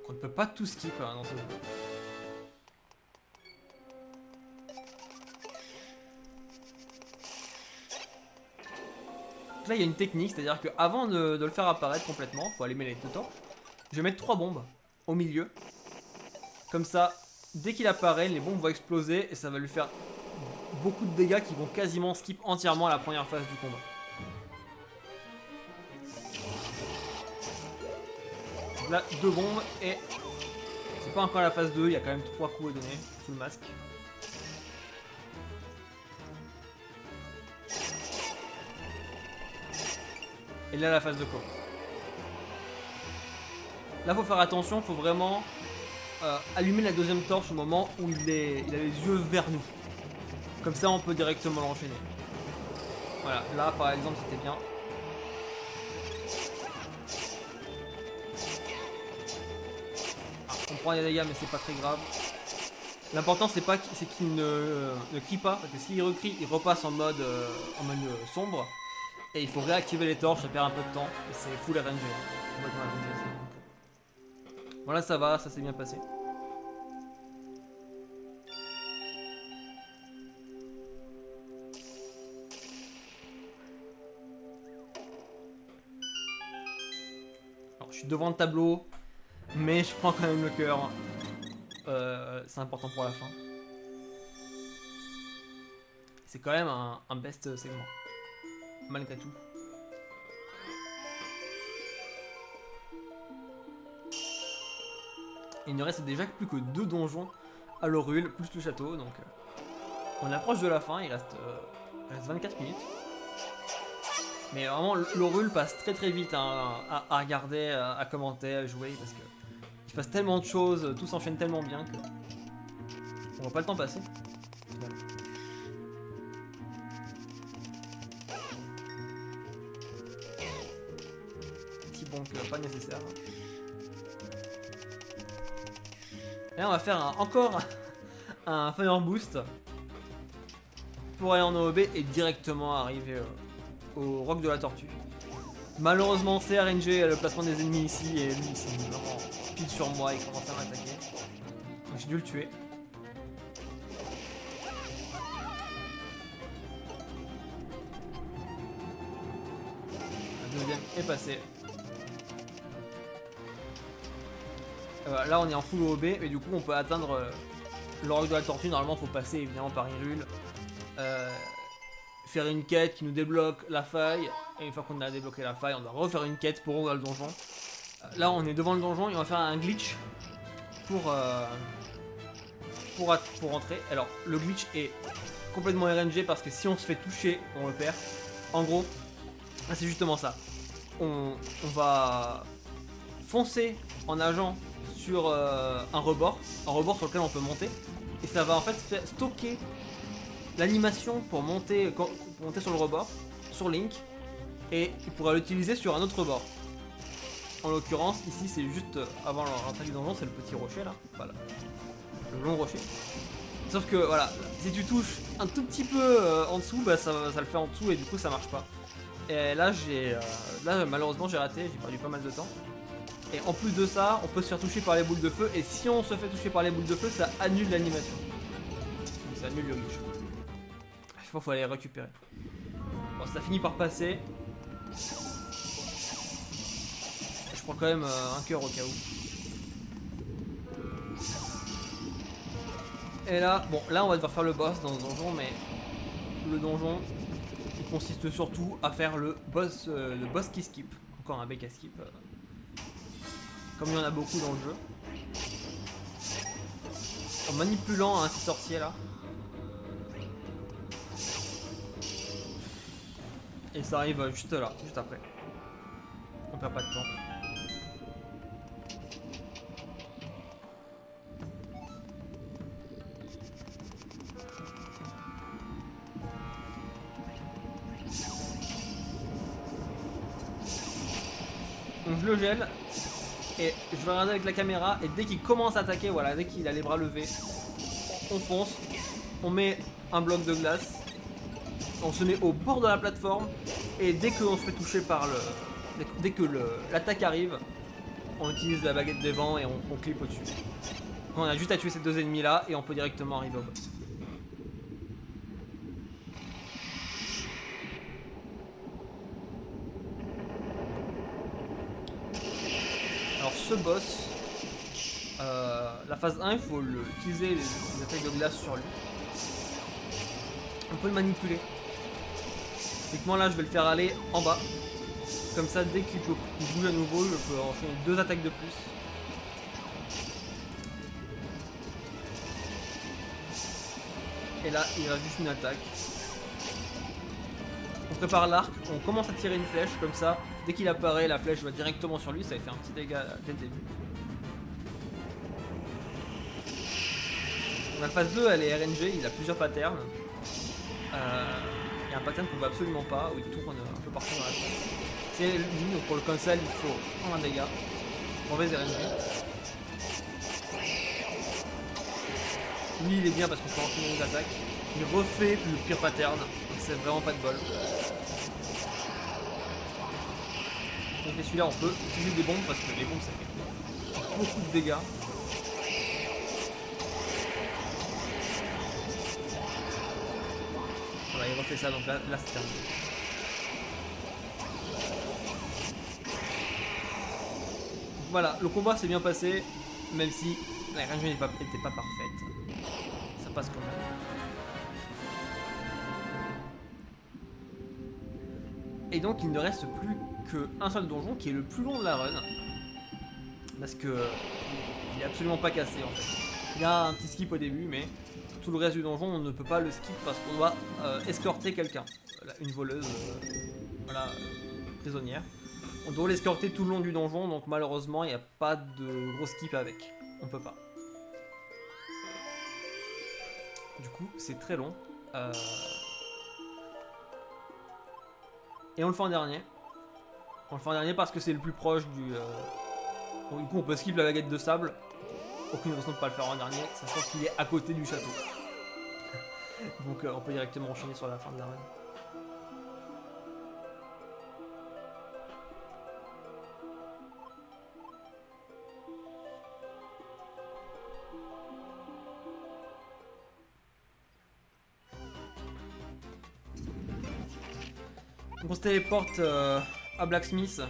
On ne peut pas tout skip dans ce jeu. Là il y a une technique, c'est-à-dire qu'avant de le faire apparaître complètement, il faut allumer les 2 torches. Je vais mettre 3 bombes au milieu. Comme ça, dès qu'il apparaît, les bombes vont exploser et ça va lui faire beaucoup de dégâts qui vont quasiment skip entièrement la première phase du combat. Donc là, 2 bombes et c'est pas encore la phase 2, il y a quand même 3 coups à donner sous le masque. Et là la phase 2 commence. Là faut faire attention, faut vraiment allumer la deuxième torche au moment où il a les yeux vers nous. Comme ça on peut directement l'enchaîner. Voilà, là par exemple c'était bien. Ah, on prend des dégâts mais c'est pas très grave. L'important c'est qu'il ne crie pas, parce que s'il recrie il repasse en mode sombre. Et il faut réactiver les torches, ça perd un peu de temps. Et c'est full RNG. Voilà, ça va, ça s'est bien passé. Alors, je suis devant le tableau, mais je prends quand même le cœur. C'est important pour la fin. C'est quand même un best segment, malgré tout. Il ne reste déjà plus que 2 donjons à Lorule, plus le château, donc on approche de la fin, il reste 24 minutes. Mais vraiment, Lorule passe très très vite hein, à regarder, à commenter, à jouer, parce que il se passe tellement de choses, tout s'enchaîne tellement bien que on voit pas le temps passer. Voilà. Petit bonk, pas nécessaire. Et là, on va faire encore un Fire Boost pour aller en OOB et directement arriver au Roc de la Tortue. Malheureusement, c'est RNG le placement des ennemis ici et lui, il s'est vraiment pile sur moi et commence à m'attaquer. Donc j'ai dû le tuer. Le deuxième est passé. Là, on est en full OOB et du coup, on peut atteindre le Roc de la Tortue. Normalement, il faut passer évidemment par Hyrule. Faire une quête qui nous débloque la faille, et une fois qu'on a débloqué la faille, on doit refaire une quête pour ouvrir le donjon. Là, on est devant le donjon et on va faire un glitch pour entrer. Alors, le glitch est complètement RNG parce que si on se fait toucher, on le perd. En gros, c'est justement ça. On va foncer en nageant sur un rebord sur lequel on peut monter, et ça va en fait stocker l'animation pour monter sur le rebord, sur Link, et il pourra l'utiliser sur un autre rebord. En l'occurrence, ici c'est juste avant l'entrée du donjon, c'est le petit rocher là, voilà, le long rocher. Sauf que voilà, si tu touches un tout petit peu en dessous, bah ça le fait en dessous et du coup ça marche pas. Et là malheureusement j'ai raté, j'ai perdu pas mal de temps. Et en plus de ça, on peut se faire toucher par les boules de feu, et si on se fait toucher par les boules de feu, ça annule l'animation. Donc ça annule le glitch. Je pense qu'il faut aller récupérer. Bon, ça finit par passer. Je prends quand même un cœur au cas où. Et là, bon, là on va devoir faire le boss dans le donjon, mais le donjon, il consiste surtout à faire le boss qui skip. Encore un BK skip. Comme il y en a beaucoup dans le jeu. En manipulant ces sorciers là. Et ça arrive juste là, juste après. On perd pas de temps. Donc je le gèle. Et je vais regarder avec la caméra. Et dès qu'il commence à attaquer, voilà, dès qu'il a les bras levés, on fonce. On met un bloc de glace. On se met au bord de la plateforme. Et dès qu'on se fait toucher par le... Dès que l'attaque arrive, on utilise la baguette des vents et on clip au-dessus. On a juste à tuer ces deux ennemis là et on peut directement arriver au boss. Alors ce boss, la phase 1, il faut utiliser les attaques de glace sur lui. On peut le manipuler. Typiquement là je vais le faire aller en bas. Comme ça dès qu'il bouge à nouveau, je peux enchaîner 2 attaques de plus. Et là il reste juste une attaque. On prépare l'arc, on commence à tirer une flèche comme ça. Dès qu'il apparaît, la flèche va directement sur lui, ça va faire un petit dégât dès le début. La phase 2 elle est RNG, il a plusieurs patterns. Il y a un pattern qu'on voit absolument pas, où il tourne un peu partout dans la salle. C'est lui, donc pour le cancel, il faut prendre un dégât. Mauvais RNG. Lui il est bien parce qu'on peut enchaîner les attaques. Il refait le pire pattern, donc c'est vraiment pas de bol. Donc celui-là on peut utiliser des bombes parce que les bombes ça fait beaucoup de dégâts. Voilà, il refait ça, donc là c'est terminé. Voilà, le combat s'est bien passé, même si la range n'était pas parfaite. Ça passe quand même. Et donc il ne reste plus qu'un seul donjon qui est le plus long de la run. Parce que il il est absolument pas cassé en fait. Il y a un petit skip au début, mais tout le reste du donjon, on ne peut pas le skip parce qu'on doit escorter quelqu'un. Une voleuse, voilà, prisonnière. On doit l'escorter tout le long du donjon, donc malheureusement, il n'y a pas de gros skip avec. On peut pas. Du coup, c'est très long. Et on le fait en dernier. On le fait en dernier parce que c'est le plus proche du... Bon, du coup, on peut skip la baguette de sable. Aucune raison de ne pas le faire en dernier, sachant qu'il est à côté du château. Donc on peut directement enchaîner sur la fin de l'arène. Donc on se téléporte à Blacksmith,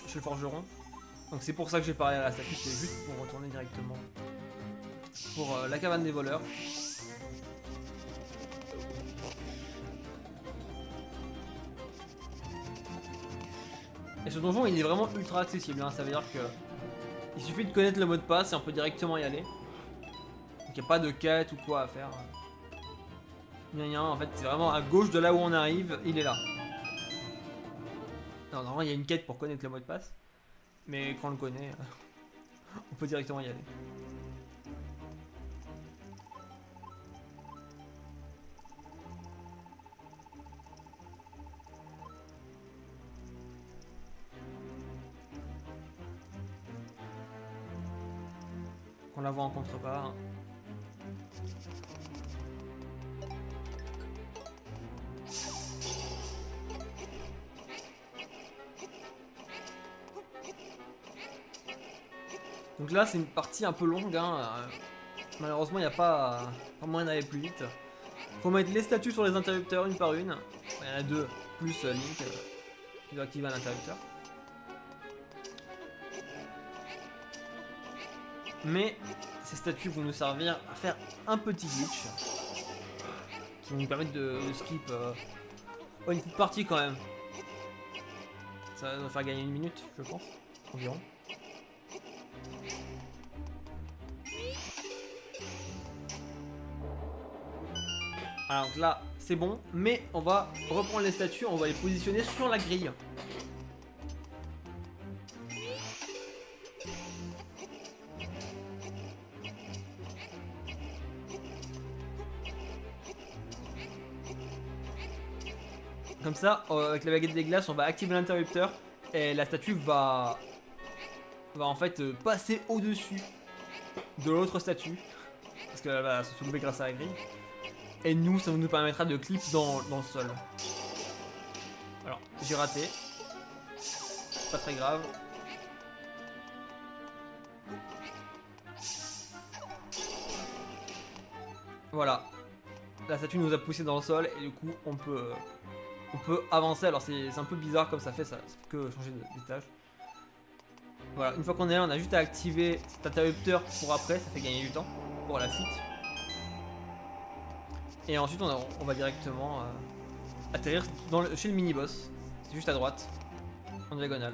chez le forgeron. Donc c'est pour ça que j'ai parlé à la statue, c'est juste pour retourner directement pour la cabane des voleurs. Et ce donjon il est vraiment ultra accessible, hein. Ça veut dire que il suffit de connaître le mot de passe et on peut directement y aller. Donc il n'y a pas de quête ou quoi à faire. Rien, en fait c'est vraiment à gauche de là où on arrive, il est là. Non, normalement il y a une quête pour connaître le mot de passe. Mais quand on le connaît, on peut directement y aller. On la voit en contrebas. Donc là c'est une partie un peu longue, hein. Malheureusement il n'y a pas moyen d'aller plus vite. Faut mettre les statues sur les interrupteurs une par une. Il y en a deux, plus Link qui doit activer un interrupteur. Mais ces statues vont nous servir à faire un petit glitch qui vont nous permettre de skip une petite partie quand même. Ça va nous faire gagner une minute, je pense, environ. Alors donc là, c'est bon, mais on va reprendre les statues, on va les positionner sur la grille. Comme ça, avec la baguette des glaces, on va activer l'interrupteur et la statue va en fait passer au-dessus de l'autre statue parce qu'elle va se soulever grâce à la grille. Et nous, ça nous permettra de clip dans le sol. Alors, j'ai raté. C'est pas très grave. Voilà. La statue nous a poussé dans le sol et du coup, on peut avancer. Alors, c'est un peu bizarre comme ça fait fait que changer d'étage. Voilà, une fois qu'on est là, on a juste à activer cet interrupteur pour après, ça fait gagner du temps pour la fuite. Et ensuite on va directement atterrir chez le mini-boss. C'est juste à droite, en diagonale.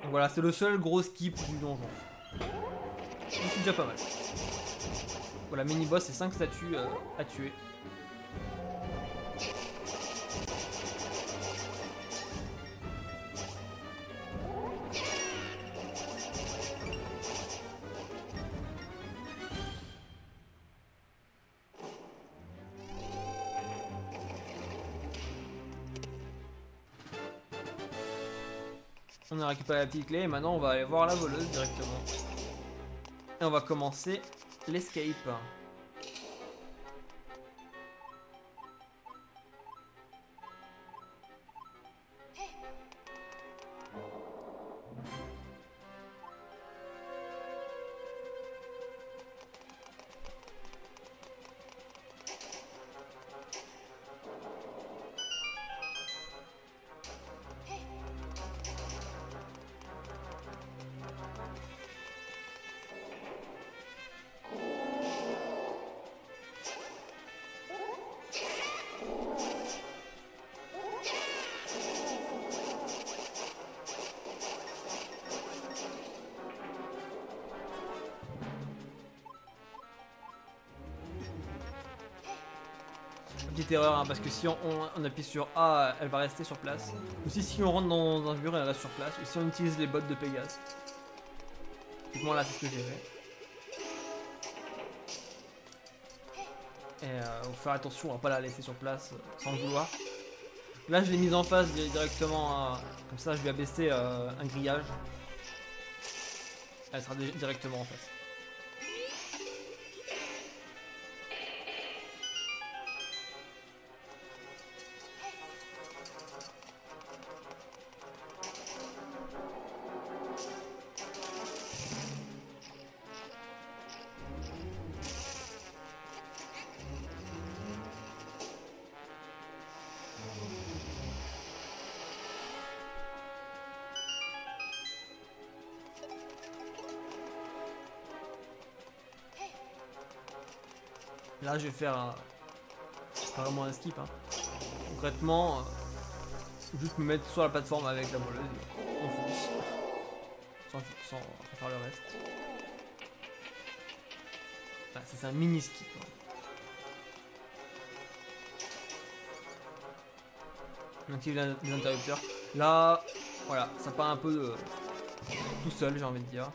Donc voilà, c'est le seul gros skip du donjon. C'est déjà pas mal. Voilà, mini-boss, c'est 5 statues à tuer. On a récupéré la petite clé et maintenant on va aller voir la voleuse directement. Et on va commencer l'escape. petite erreur, hein, parce que si on appuie sur A, elle va rester sur place. Ou si on rentre dans un mur, elle reste sur place. Ou si on utilise les bottes de Pégase. Typiquement là, c'est ce que j'ai fait. Et faut faire attention à pas la laisser sur place sans le vouloir. Là, je l'ai mise en face directement, comme ça je vais abaisser un grillage. Elle sera directement en face. Là, je vais faire c'est pas vraiment un skip. Hein. Concrètement, juste me mettre sur la plateforme avec la voleuse. On fonce. Sans faire le reste. Ah, c'est un mini skip. Hein. On active les interrupteurs. Là, voilà, ça part un peu tout seul, j'ai envie de dire.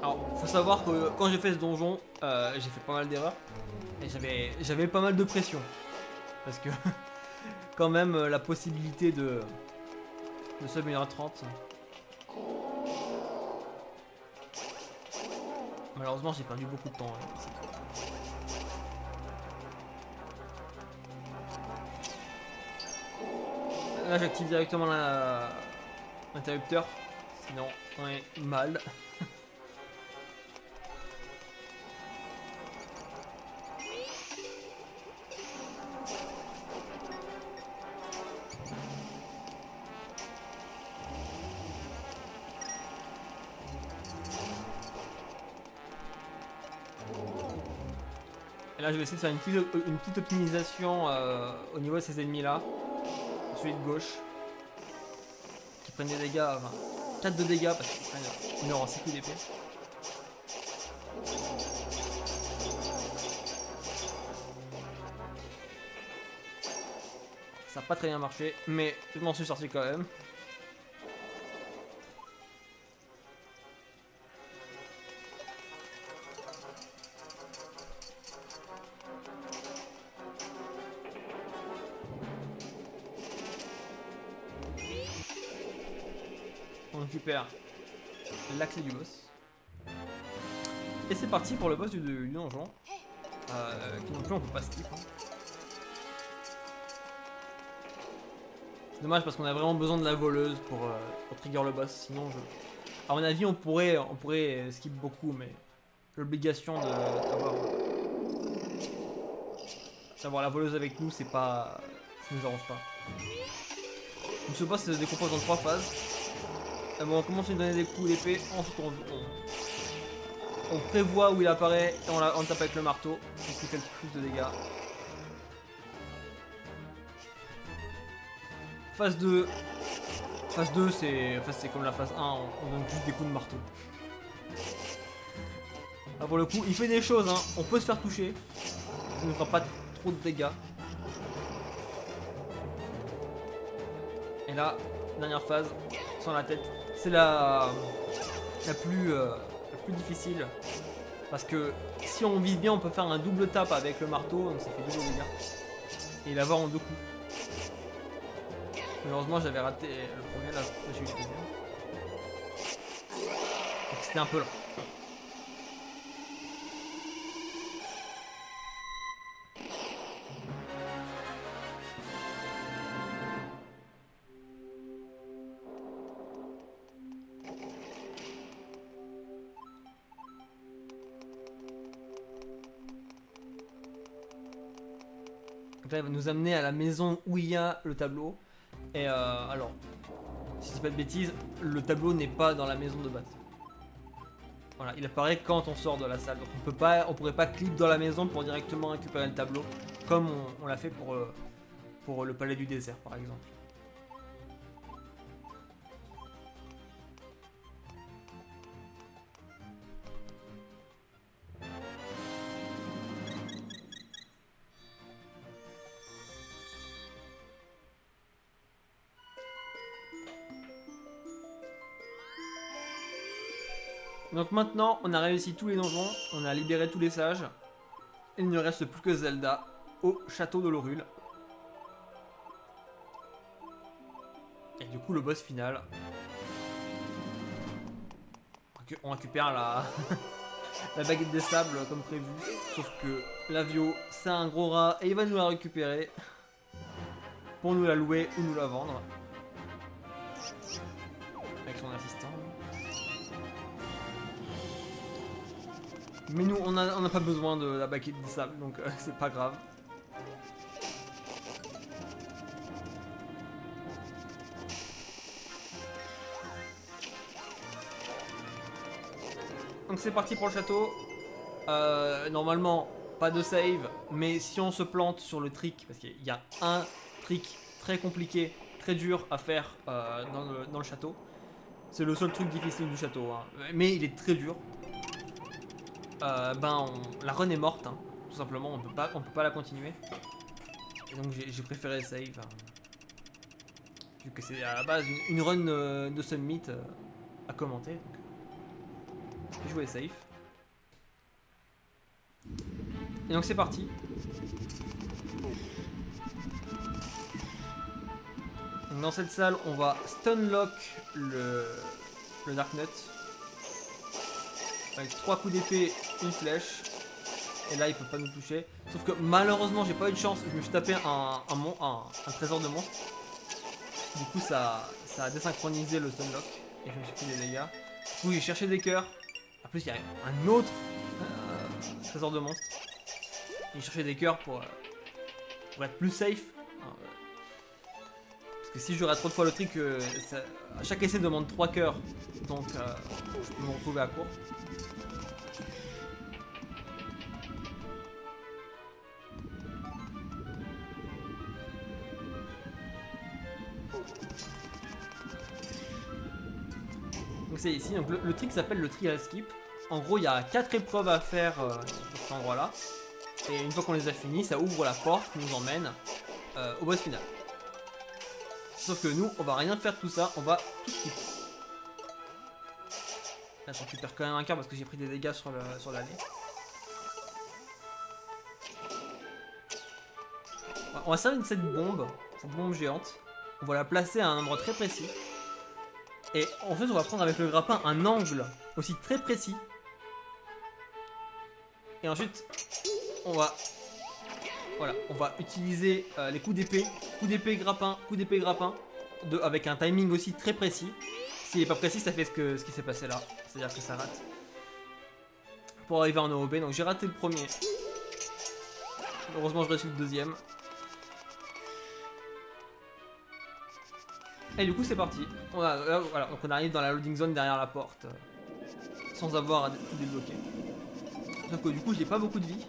Alors, faut savoir que quand j'ai fait ce donjon, j'ai fait pas mal d'erreurs. Et j'avais pas mal de pression. Parce que, quand même, la possibilité de sub 1h30. Malheureusement, j'ai perdu beaucoup de temps ici. Là, j'active directement l'interrupteur. Sinon, on est mal. Et là, je vais essayer de faire une petite optimisation au niveau de ces ennemis là. Celui de gauche. Qui prennent des dégâts, enfin 4 de dégâts parce qu'ils prennent une heure en cycle d'épée. Ça n'a pas très bien marché, mais je m'en suis sorti quand même. On récupère la clé du boss. Et c'est parti pour le boss du donjon. Qui non plus on peut pas skip. Hein. C'est dommage parce qu'on a vraiment besoin de la voleuse pour trigger le boss. Sinon, à mon avis, on pourrait skip beaucoup, mais l'obligation d'avoir la voleuse avec nous, c'est pas, ça nous arrange pas. Donc ce boss se décompose en 3 phases. Bon, on commence à lui donner des coups d'épée, ensuite on prévoit où il apparaît et on tape avec le marteau, c'est ce qui fait le plus de dégâts. Phase 2, c'est comme la phase 1, on donne juste des coups de marteau. Là pour le coup, il fait des choses, hein. On peut se faire toucher, ça ne fera pas trop de dégâts. Et là, dernière phase, sans la tête, c'est la plus difficile. Parce que si on vise bien, on peut faire un double tap avec le marteau, donc ça fait double dégâts. Et l'avoir en 2 coups. Malheureusement, j'avais raté le premier, là j'ai eu le deuxième. Donc c'était un peu lent. Donc là, il va nous amener à la maison où il y a le tableau. Et alors, si je dis pas de bêtises, le tableau n'est pas dans la maison de base. Voilà, il apparaît quand on sort de la salle. Donc on pourrait pas clip dans la maison pour directement récupérer le tableau, comme on l'a fait pour le palais du désert par exemple. Donc maintenant, on a réussi tous les donjons, on a libéré tous les sages. Il ne reste plus que Zelda au château de l'Horul. Et du coup, le boss final. On récupère la, la baguette des sables comme prévu. Sauf que Lavio, c'est un gros rat et il va nous la récupérer. Pour nous la louer ou nous la vendre. Avec son assistant. Mais nous, on n'a pas besoin de la baguette des sables, donc c'est pas grave. Donc c'est parti pour le château. Normalement, pas de save, mais si on se plante sur le trick, parce qu'il y a un trick très compliqué, très dur à faire dans le château. C'est le seul truc difficile du château, hein. Mais il est très dur. La run est morte, hein. Tout simplement, on peut pas la continuer. Et donc j'ai préféré save. Hein. Vu que c'est à la base une run de Summit à commenter. J'ai joué safe. Et donc c'est parti. Donc dans cette salle, on va stunlock le Dark Nut. Avec 3 coups d'épée, une flèche. Et là, il peut pas nous toucher. Sauf que malheureusement, j'ai pas eu de chance. Je me suis tapé un trésor de monstre. Du coup, ça a désynchronisé le stunlock. Et je me suis pris des dégâts. Du coup, j'ai cherché des cœurs. En plus, il y a un autre trésor de monstre. J'ai cherché des cœurs pour être plus safe. Parce que si je rate trop de fois le trick, à chaque essai demande 3 cœurs. Donc, je peux me retrouver à court. Donc c'est ici, donc le trick s'appelle le trial skip. En gros, il y a 4 épreuves à faire dans cet endroit là. Et une fois qu'on les a finies, ça ouvre la porte qui nous emmène au boss final. Sauf que nous, on va rien faire de tout ça, on va tout skip. Là, je récupère quand même un cœur parce que j'ai pris des dégâts sur l'allée. On va servir de cette bombe géante. On va la placer à un endroit très précis. Et ensuite, on va prendre avec le grappin un angle aussi très précis. Et ensuite, on va utiliser les coups d'épée, grappin, avec un timing aussi très précis. S'il n'est pas précis, ça fait ce qui s'est passé là. C'est-à-dire que ça rate. Pour arriver en OOB, donc j'ai raté le premier. Heureusement, je réussis le deuxième. Et du coup, c'est parti. Voilà, donc on arrive dans la loading zone derrière la porte. Sans avoir à tout débloquer. Sauf que du coup, j'ai pas beaucoup de vie.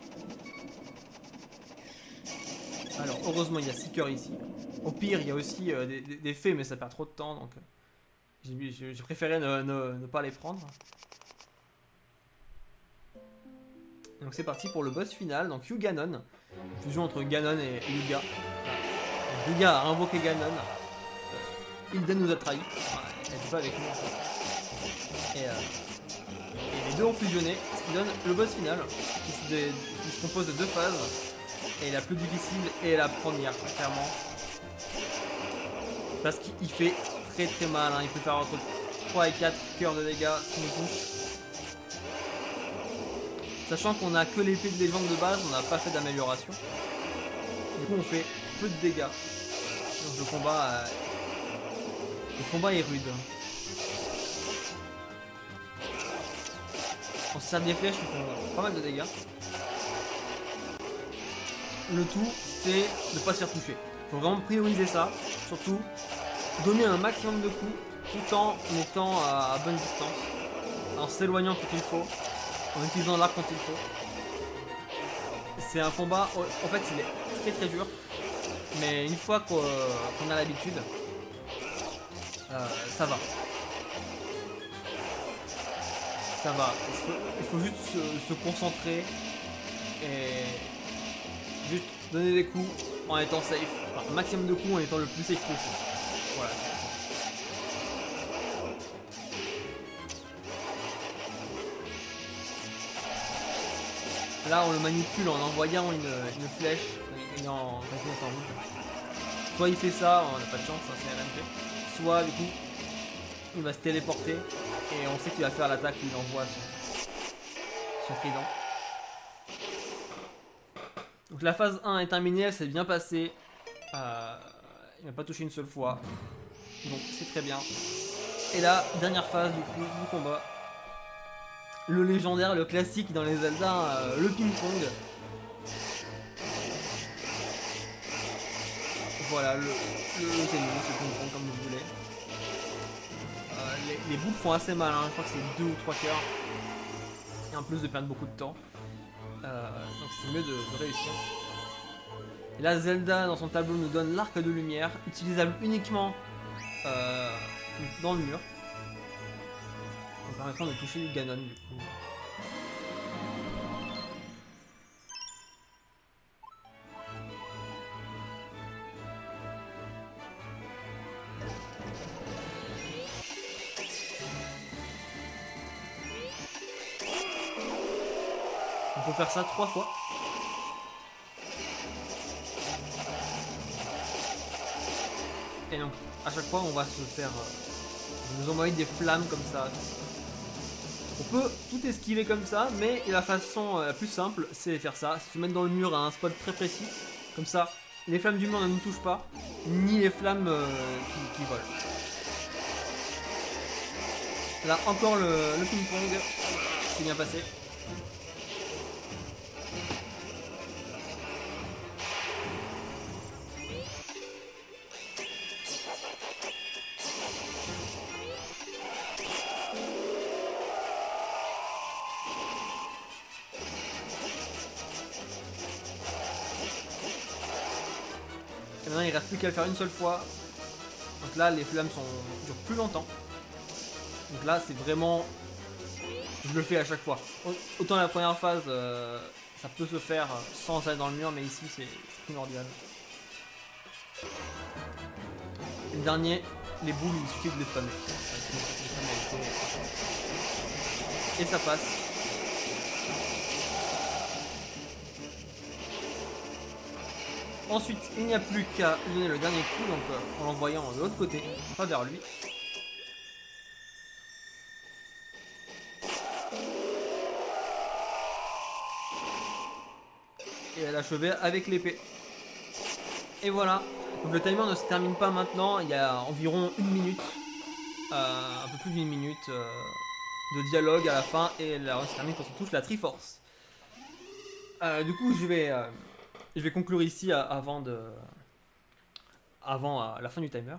Alors, heureusement, il y a 6 cœurs ici. Au pire, il y a aussi des fées, mais ça perd trop de temps. Donc, j'ai préféré ne pas les prendre. Donc, c'est parti pour le boss final. Donc, Yuganon. Une fusion entre Ganon et Yuga. Donc, Yuga a invoqué Ganon. Hilden nous a trahis. Elle n'était pas avec nous. Et les deux ont fusionné, ce qui donne le boss final, qui se compose de 2 phases. Et la plus difficile est la première, clairement. Parce qu'il fait très très mal, hein. Il peut faire entre 3 et 4 cœurs de dégâts si on touche. Sachant qu'on a que l'épée de légende de base, on n'a pas fait d'amélioration. Du coup on fait peu de dégâts. Donc le combat est rude. On se sert des flèches qui font pas mal de dégâts. Le tout, c'est de ne pas se faire toucher. Il faut vraiment prioriser ça. Surtout, donner un maximum de coups tout en étant à bonne distance. En s'éloignant quand il faut. En utilisant l'arc quand il faut. C'est un combat, en fait, il est très très dur. Mais une fois qu'on a l'habitude, ça va. Ça va. Il faut juste se concentrer et juste donner des coups en étant safe. Enfin, un maximum de coups en étant le plus safe possible. Voilà. Là, on le manipule en envoyant une flèche et en faisant en rouge. Soit il fait ça, on n'a pas de chance, hein, c'est RNP. Soit du coup, il va se téléporter et on sait qu'il va faire l'attaque où il envoie son trident. Donc la phase 1 est terminée, elle s'est bien passée. Il m'a pas touché une seule fois. Donc c'est très bien. Et là, dernière phase du coup du combat. Le légendaire, le classique dans les Zelda, le ping-pong. Voilà, le tennis, le ping-pong comme vous voulez. Les boucles font assez mal, hein. Je crois que c'est 2 ou 3 cœurs. Et en plus de perdre beaucoup de temps. Donc c'est mieux de réussir. Et là, Zelda, dans son tableau, nous donne l'arc de lumière, utilisable uniquement dans le mur. En permettant de toucher du Ganon, du coup. Il faut faire ça 3 fois. Et donc, à chaque fois, on va se faire nous envoyer des flammes comme ça. On peut tout esquiver comme ça, mais la façon la plus simple, c'est de faire ça. C'est de se mettre dans le mur à un spot très précis. Comme ça, les flammes du mur ne nous touchent pas, ni les flammes qui volent. Là, encore le ping-pong. C'est bien passé. Et maintenant, il reste plus qu'à le faire une seule fois. Donc là, les flammes durent plus longtemps. Donc là, c'est vraiment... Je le fais à chaque fois. Autant la première phase, ça peut se faire sans aller dans le mur, mais ici, c'est primordial. Le dernier, les boules, il suffit de les spammer. Et ça passe. Ensuite, il n'y a plus qu'à lui donner le dernier coup, donc en l'envoyant de l'autre côté, pas vers lui. Et à l'achever avec l'épée. Et voilà. Donc le timer ne se termine pas maintenant, il y a environ 1 minute, un peu plus d'une minute de dialogue à la fin, et là on se termine quand on touche la Triforce. Du coup je vais conclure ici avant la fin du timer.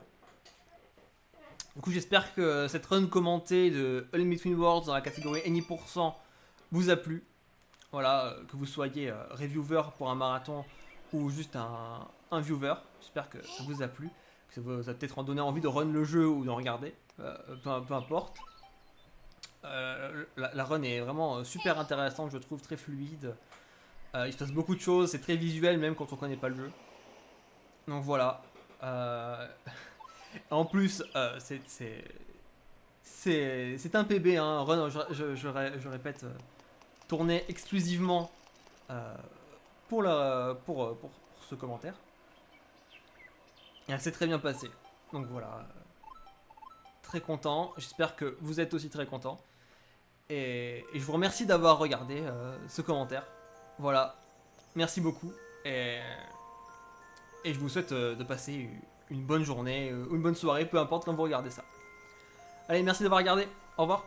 Du coup j'espère que cette run commentée de All in Between Worlds dans la catégorie Any% vous a plu. Voilà, que vous soyez reviewer pour un marathon ou juste un viewer, j'espère que ça vous a plu, que ça vous a peut-être donné envie de run le jeu ou d'en regarder, peu importe. La run est vraiment super intéressante, je trouve, très fluide. Il se passe beaucoup de choses, c'est très visuel même quand on connaît pas le jeu. Donc voilà. En plus, c'est un PB, hein. Run, je répète, tourné exclusivement pour ce commentaire. Et elle s'est très bien passée. Donc voilà. Très content. J'espère que vous êtes aussi très content. Et je vous remercie d'avoir regardé ce commentaire. Voilà. Merci beaucoup. Et je vous souhaite de passer une bonne journée ou une bonne soirée, peu importe quand vous regardez ça. Allez, merci d'avoir regardé. Au revoir.